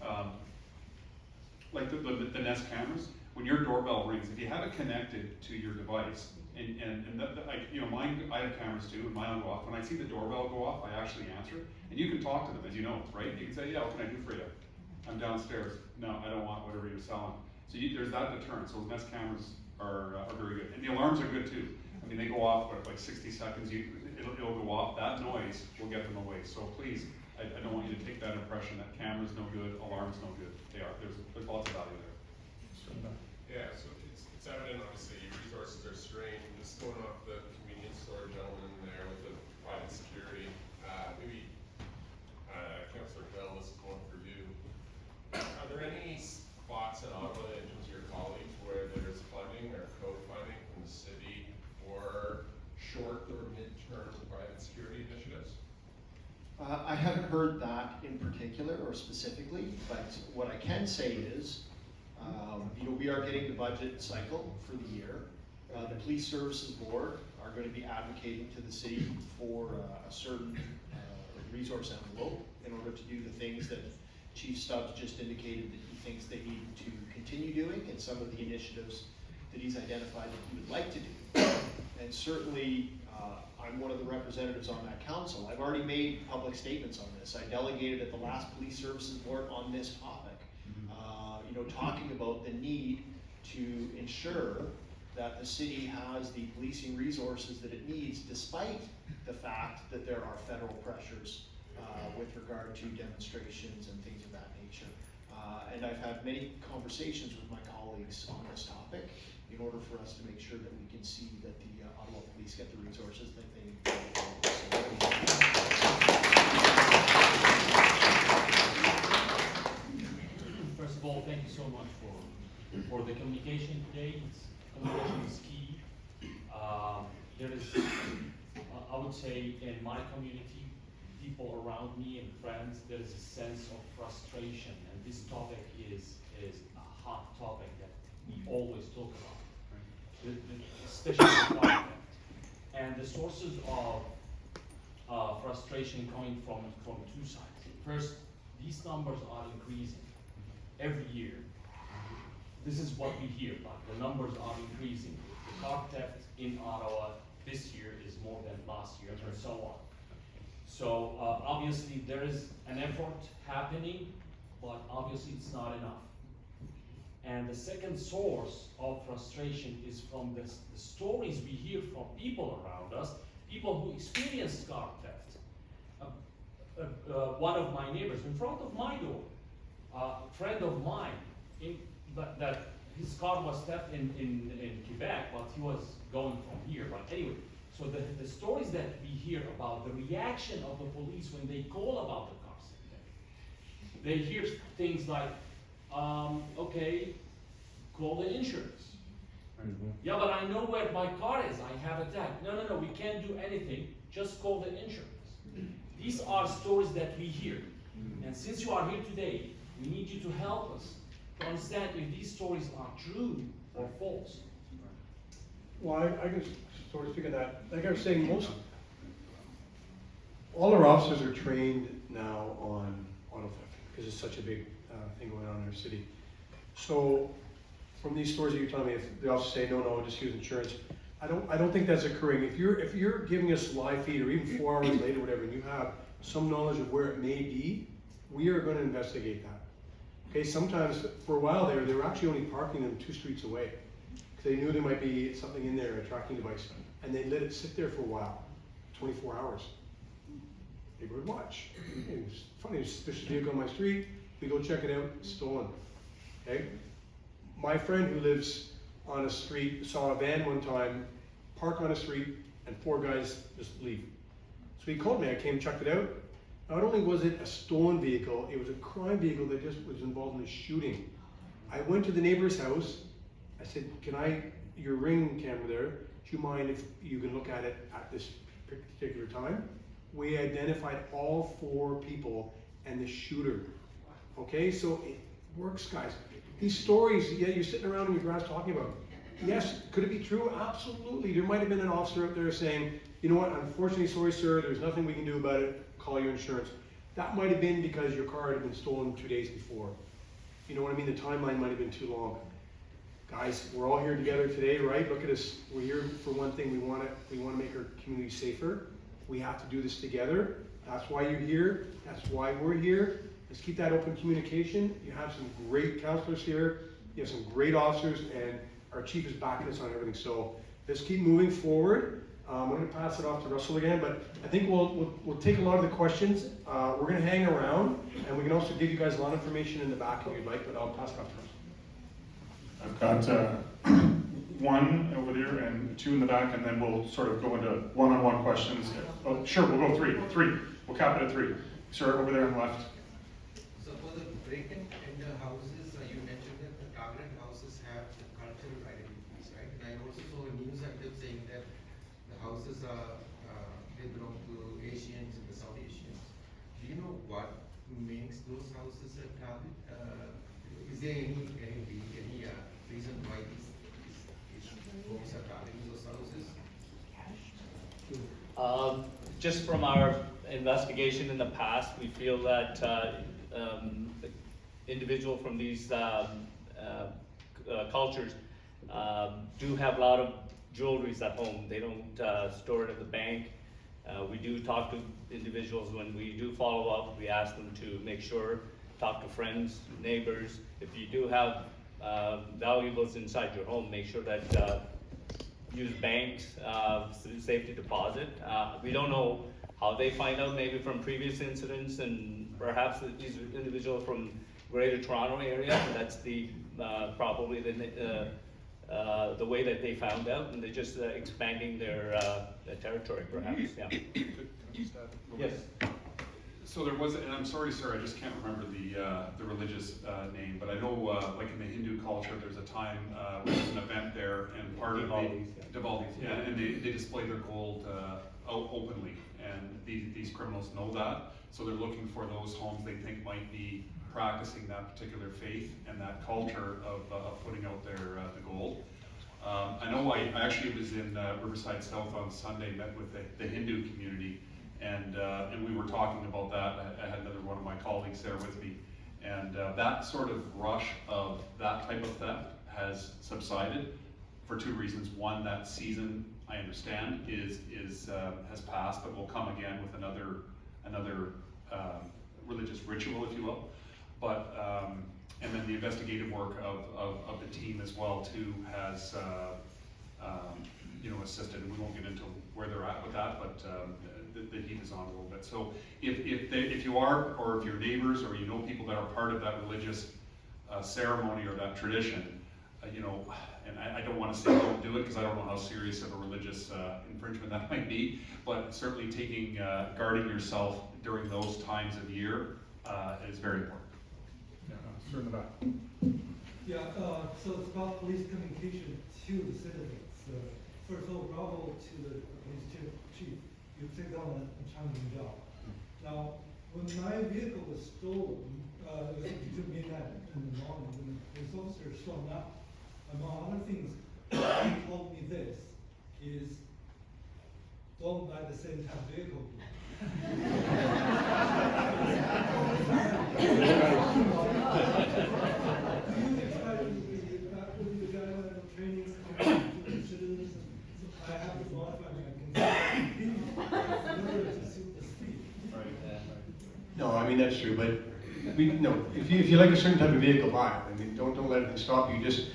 C: like the Nest cameras, when your doorbell rings, if you have it connected to your device, and like, you know, mine, I have cameras too, and mine will go off. When I see the doorbell go off, I actually answer it, and you can talk to them, as you know, right? You can say, yeah, what can I do for you? I'm downstairs. No, I don't want whatever you're selling. So there's that deterrent. So Nest cameras are very good, and the alarms are good too. I mean, they go off for like 60 seconds. It'll go off. That noise will get them away. So please, I don't want you to take that impression that cameras no good, alarms no good. They are. There's lots of value there.
K: Yeah, so it's evident, obviously, your resources are strained. Just going off the convenience store gentleman there with the private security, maybe, Councillor Bell, this is one for you. Are there any spots in Ottawa, in terms of your colleagues, where there's funding or co-funding from the city for short or mid-term private security initiatives?
B: I haven't heard that in particular or specifically, but what I can say is, you know, we are getting the budget cycle for the year. The Police Services Board are going to be advocating to the city for a certain resource envelope in order to do the things that Chief Stubbs just indicated that he thinks they need to continue doing, and some of the initiatives that he's identified that he would like to do. And certainly, I'm one of the representatives on that council. I've already made public statements on this. I delegated at the last Police Services Board on this topic. You know, talking about the need to ensure that the city has the policing resources that it needs, despite the fact that there are federal pressures with regard to demonstrations and things of that nature. And I've had many conversations with my colleagues on this topic in order for us to make sure that we can see that the Ottawa Police get the resources that they need.
U: First of all, thank you so much for the communication today. Communication is key. There is, I would say, in my community, people around me and friends, there is a sense of frustration, and this topic is a hot topic that we always talk about, especially the climate. And the sources of frustration coming from two sides. First, these numbers are increasing every year. This is what we hear, but the numbers are increasing. The car theft in Ottawa this year is more than last year, and so on. So obviously there is an effort happening, but obviously it's not enough. And the second source of frustration is from the stories we hear from people around us, people who experienced car theft. One of my neighbors in front of my door, a friend of mine, that his car was theft in Quebec, but he was going from here. But anyway, so the stories that we hear about the reaction of the police when they call about the car theft, they hear things like, okay, call the insurance. Yeah, but I know where my car is, I have a tag. No, we can't do anything, just call the insurance. These are stories that we hear. And since you are here today, we need you to help us to understand if these stories are true or false.
F: Well, I can sort of speak on that. Like I was saying, all our officers are trained now on auto theft because it's such a big thing going on in our city. So from these stories that you're telling me, if the officers say, no, just use insurance, I don't think that's occurring. If you're giving us live feed or even 4 hours later, whatever, and you have some knowledge of where it may be, we are going to investigate that. Okay, sometimes for a while they were actually only parking them 2 streets away because they knew there might be something in there, a tracking device, and they let it sit there for a while, 24 hours. They would watch. It was funny, there's a suspicious vehicle on my street. We go check it out, stolen. Okay, my friend who lives on a street saw a van one time park on a street and 4 guys just leave. So he called me, I came and checked it out. Not only was it a stolen vehicle, it was a crime vehicle that just was involved in a shooting. I went to the neighbor's house. I said, your Ring camera there, do you mind if you can look at it at this particular time? we identified all 4 people and the shooter. Okay, so it works, guys. These stories, yeah, you're sitting around in your grass talking about. Yes, could it be true? Absolutely. There might have been an officer out there saying, you know what, unfortunately, sorry sir, there's nothing we can do about it, call your insurance. That might have been because your car had been stolen 2 days before. You know what I mean? The timeline might have been too long. Guys, we're all here together today, right? Look at us. We're here for one thing. We want to make our community safer. We have to do this together. That's why you're here. That's why we're here. Let's keep that open communication. You have some great counselors here. You have some great officers, and our chief is backing us on everything. So let's keep moving forward. I'm going to pass it off to Russell again, but I think we'll take a lot of the questions. We're going to hang around, and we can also give you guys a lot of information in the back if you'd like, but I'll pass it off to Russell.
A: I've got 1 over there and 2 in the back, and then we'll sort of go into one-on-one questions. Oh, sure, we'll go 3. We'll cap it at 3. Sir, over there on the left.
I: So for the break-in the houses, you mentioned that the target houses have the cultural identities, right? And I also saw a news article saying that the houses are they belong to Asians and the South Asians. Do you know what makes those houses a target? Is there any reason why these folks are targeting those houses?
E: Just from our investigation in the past, we feel that individuals from these cultures do have a lot of jewelries at home. They don't store it at the bank. We do talk to individuals when we do follow up. We ask them to make sure, talk to friends, neighbors. If you do have valuables inside your home, make sure that use banks, safety deposit. We don't know how they find out, maybe from previous incidents, and perhaps these individuals from Greater Toronto area. That's the probably the way that they found out, and they're just expanding their territory, perhaps. Yeah. Yes.
C: So there was, and I'm sorry, sir, I just can't remember the religious name, but I know, like in the Hindu culture, there's a time where there's an event there, and part of Diwalis, yeah, and they display their gold out openly, and these criminals know that, so they're looking for those homes they think might be practicing that particular faith and that culture of putting out the gold. I know I actually was in Riverside South on Sunday, met with the Hindu community, and we were talking about that. I had another one of my colleagues there with me, and that sort of rush of that type of theft has subsided for 2 reasons. One, that season, I understand, has passed, but will come again with another religious ritual, if you will. But and then the investigative work of the team as well too has assisted, and we won't get into where they're at with that, but the heat is on a little bit. So if you are, or if you're neighbors, or you know people that are part of that religious ceremony or that tradition, and I don't want to say don't do it, because I don't know how serious of a religious infringement that might be, but certainly guarding yourself during those times of year is very important.
A: Yeah, sir in the back.
V: Yeah, so it's about police communication to the citizens. First of all, bravo to the police chief. You take on a challenging job. Now, when my vehicle was stolen, it was between midnight and the morning, when the police officer showed up. Among other things, he told me this, is don't buy the same type of vehicle. I have to modify
F: No, I mean, that's true, but if you like a certain type of vehicle, buy it. I mean, don't let it stop you. Just,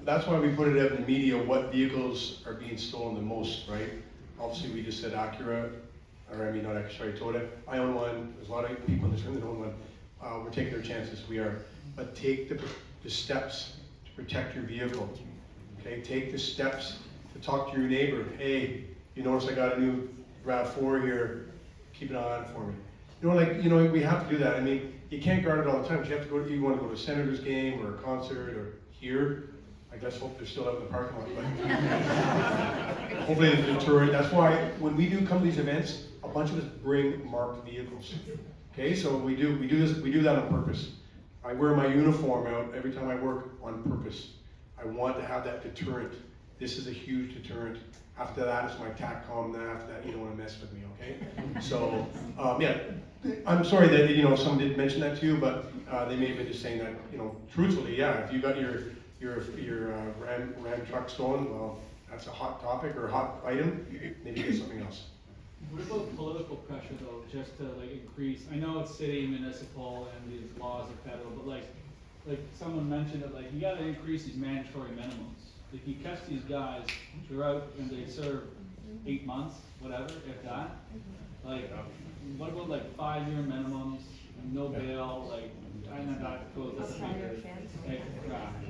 F: that's why we put it out in the media, what vehicles are being stolen the most, right? Obviously, we just said Acura, or I mean, not Acura, sorry, Toyota. I own one. There's a lot of people in this room that own one. We're taking our chances, we are. But take the steps to protect your vehicle. Okay, take the steps to talk to your neighbor. Hey, you notice I got a new RAV4 here. Keep an eye on it for me. We have to do that. I mean, you can't guard it all the time. But you have to go. You want to go to a Senators game or a concert or here. I guess hope they're still out in the parking lot. But hopefully they're touring. That's why when we do come to these events, I'll bunch of us bring marked vehicles. Okay, so we do that on purpose. I wear my uniform out every time I work on purpose. I want to have that deterrent. This is a huge deterrent. After that, it's my TACCOM. After that, you don't want to mess with me, okay? So, yeah, I'm sorry that, you know, some did mention that to you, but they may have been just saying that, you know, truthfully, yeah, if you got your Ram truck stolen, well, that's a hot topic or a hot item, maybe get something else.
L: What about political pressure though, just to like increase, I know it's city, municipal, and these laws are federal, but like someone mentioned that like you gotta increase these mandatory minimums. If you catch these guys, they're out and they serve 8 months, whatever, if that. Like, what about like 5-year minimums, no bail, like, I know that goes, that's a big,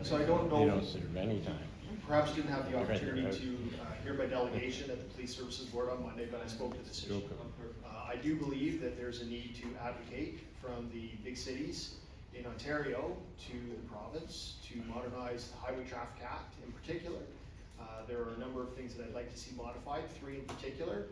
B: So I don't know.
J: You don't serve any time.
B: Perhaps didn't have the
J: You're right,
B: opportunity
J: you're
B: to hear my delegation at the Police Services Board on Monday, but I spoke to the city. I do believe that there's a need to advocate from the big cities in Ontario to the province to modernize the Highway Traffic Act in particular. There are a number of things that I'd like to see modified, 3 in particular.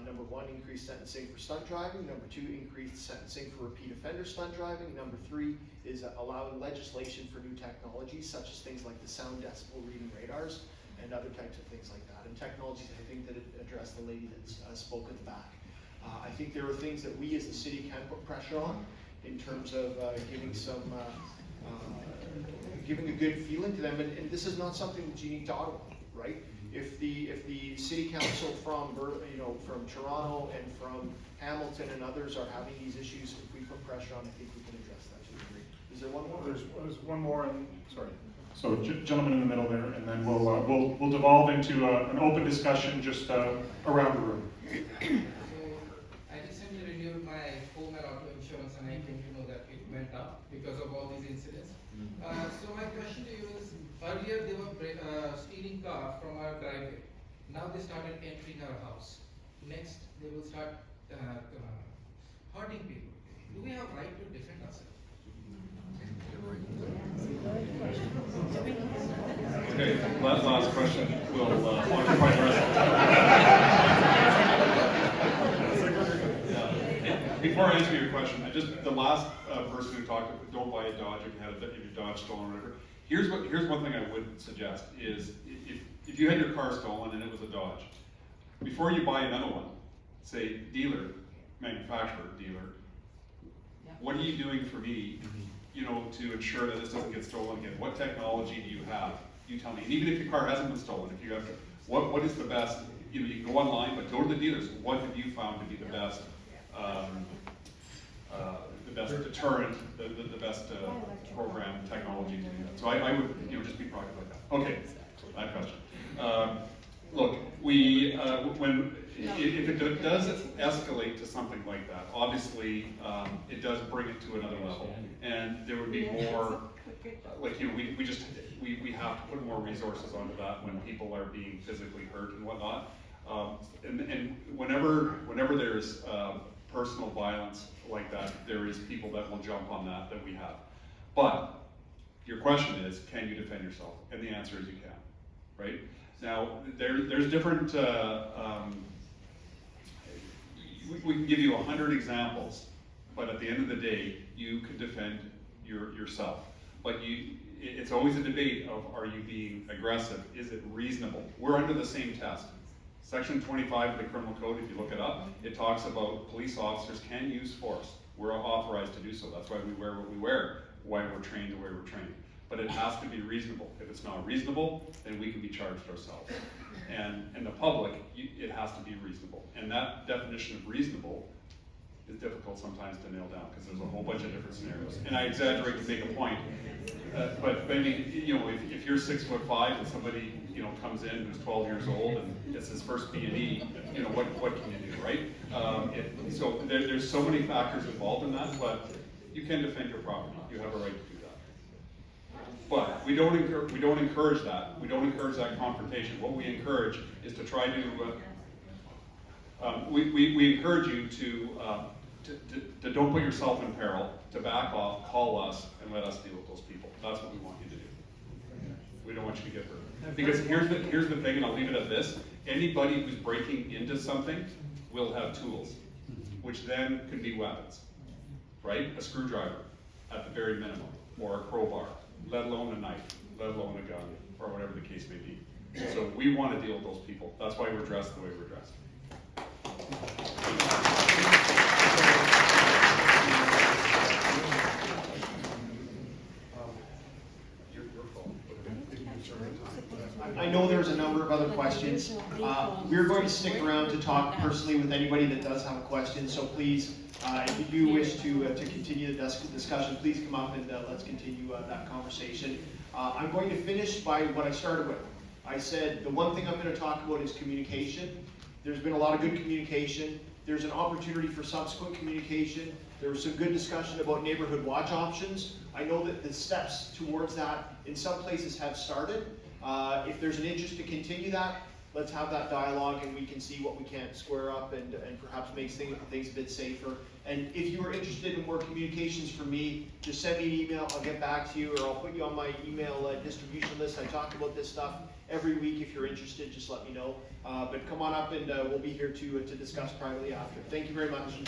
B: Number 1, increased sentencing for stunt driving. Number 2, increased sentencing for repeat offender stunt driving. Number 3 is allowing legislation for new technologies, such as things like the sound decibel reading radars and other types of things like that. And technologies, I think, that address the lady that spoke at the back. I think there are things that we as the city can put pressure on in terms of giving some, giving a good feeling to them. And this is not something that's unique to Ottawa, right? If the city council from from Toronto and from Hamilton and others are having these issues, if we put pressure on, I think we can address that to a degree. Is there one more?
A: There's one more, and sorry. So gentleman in the middle there, and then we'll devolve into an open discussion just around the room.
I: I recently renewed my home and auto insurance, and I came to know that it went up because of all these incidents. So my question to you is, earlier they were stealing cars from our driveway. Now they started entering our house. Next, they will start hurting people. Do we have right to defend ourselves?
C: Okay, last question will occupy the rest of the time. Before I answer your question, the last person who talked about don't buy a Dodge if you had your Dodge stolen or whatever. Here's one thing I would suggest is if you had your car stolen and it was a Dodge, before you buy another one, say dealer, manufacturer, dealer, what are you doing for me, to ensure that this doesn't get stolen again? What technology do you have? You tell me. And even if your car hasn't been stolen, if you have, what is the best? You can go online, but go to the dealers. What have you found to be the best? The best deterrent, the best program technology to do that. So I would just be proactive like that. Okay, that question. Look, if it does escalate to something like that, obviously it does bring it to another level, and there would be more. We have to put more resources onto that when people are being physically hurt and whatnot. And whenever there's personal violence like that, there is people that will jump on that we have. But your question is, can you defend yourself? And the answer is you can, right? Now, there's different, we can give you 100 examples, but at the end of the day, you can defend yourself. But it's always a debate of, are you being aggressive? Is it reasonable? We're under the same test. Section 25 of the Criminal Code, if you look it up, it talks about police officers can use force. We're authorized to do so. That's why we wear what we wear, why we're trained the way we're trained. But it has to be reasonable. If it's not reasonable, then we can be charged ourselves. And in the public, it has to be reasonable. And that definition of reasonable is difficult sometimes to nail down because there's a whole bunch of different scenarios. And I exaggerate to make a point. But I mean, if you're 6'5" and somebody comes in who's 12 years old and it's his first B&E, what can you do, right? So there's so many factors involved in that, but you can defend your property. You have a right to do that. But we don't encourage that. We don't encourage that confrontation. What we encourage is to try to. We encourage you to don't put yourself in peril, to back off, call us, and let us deal with those people. That's what we want you to do. We don't want you to get hurt. Because here's the thing, and I'll leave it at this. Anybody who's breaking into something will have tools. which then could be weapons, right? A screwdriver at the very minimum, or a crowbar, let alone a knife, let alone a gun, or whatever the case may be. So we want to deal with those people. That's why we're dressed the way we're dressed.
B: I know there's a number of other questions. We're going to stick around to talk personally with anybody that does have a question, so please, if you do wish to continue the discussion, please come up and let's continue that conversation. I'm going to finish by what I started with. I said the one thing I'm going to talk about is communication. There's been a lot of good communication. There's an opportunity for subsequent communication. There was some good discussion about neighborhood watch options. I know that the steps towards that in some places have started. If there's an interest to continue that, let's have that dialogue and we can see what we can square up and perhaps make things a bit safer. And if you are interested in more communications from me, just send me an email, I'll get back to you, or I'll put you on my email distribution list. I talk about this stuff every week. If you're interested, just let me know. But come on up and we'll be here to discuss privately after. Thank you very much.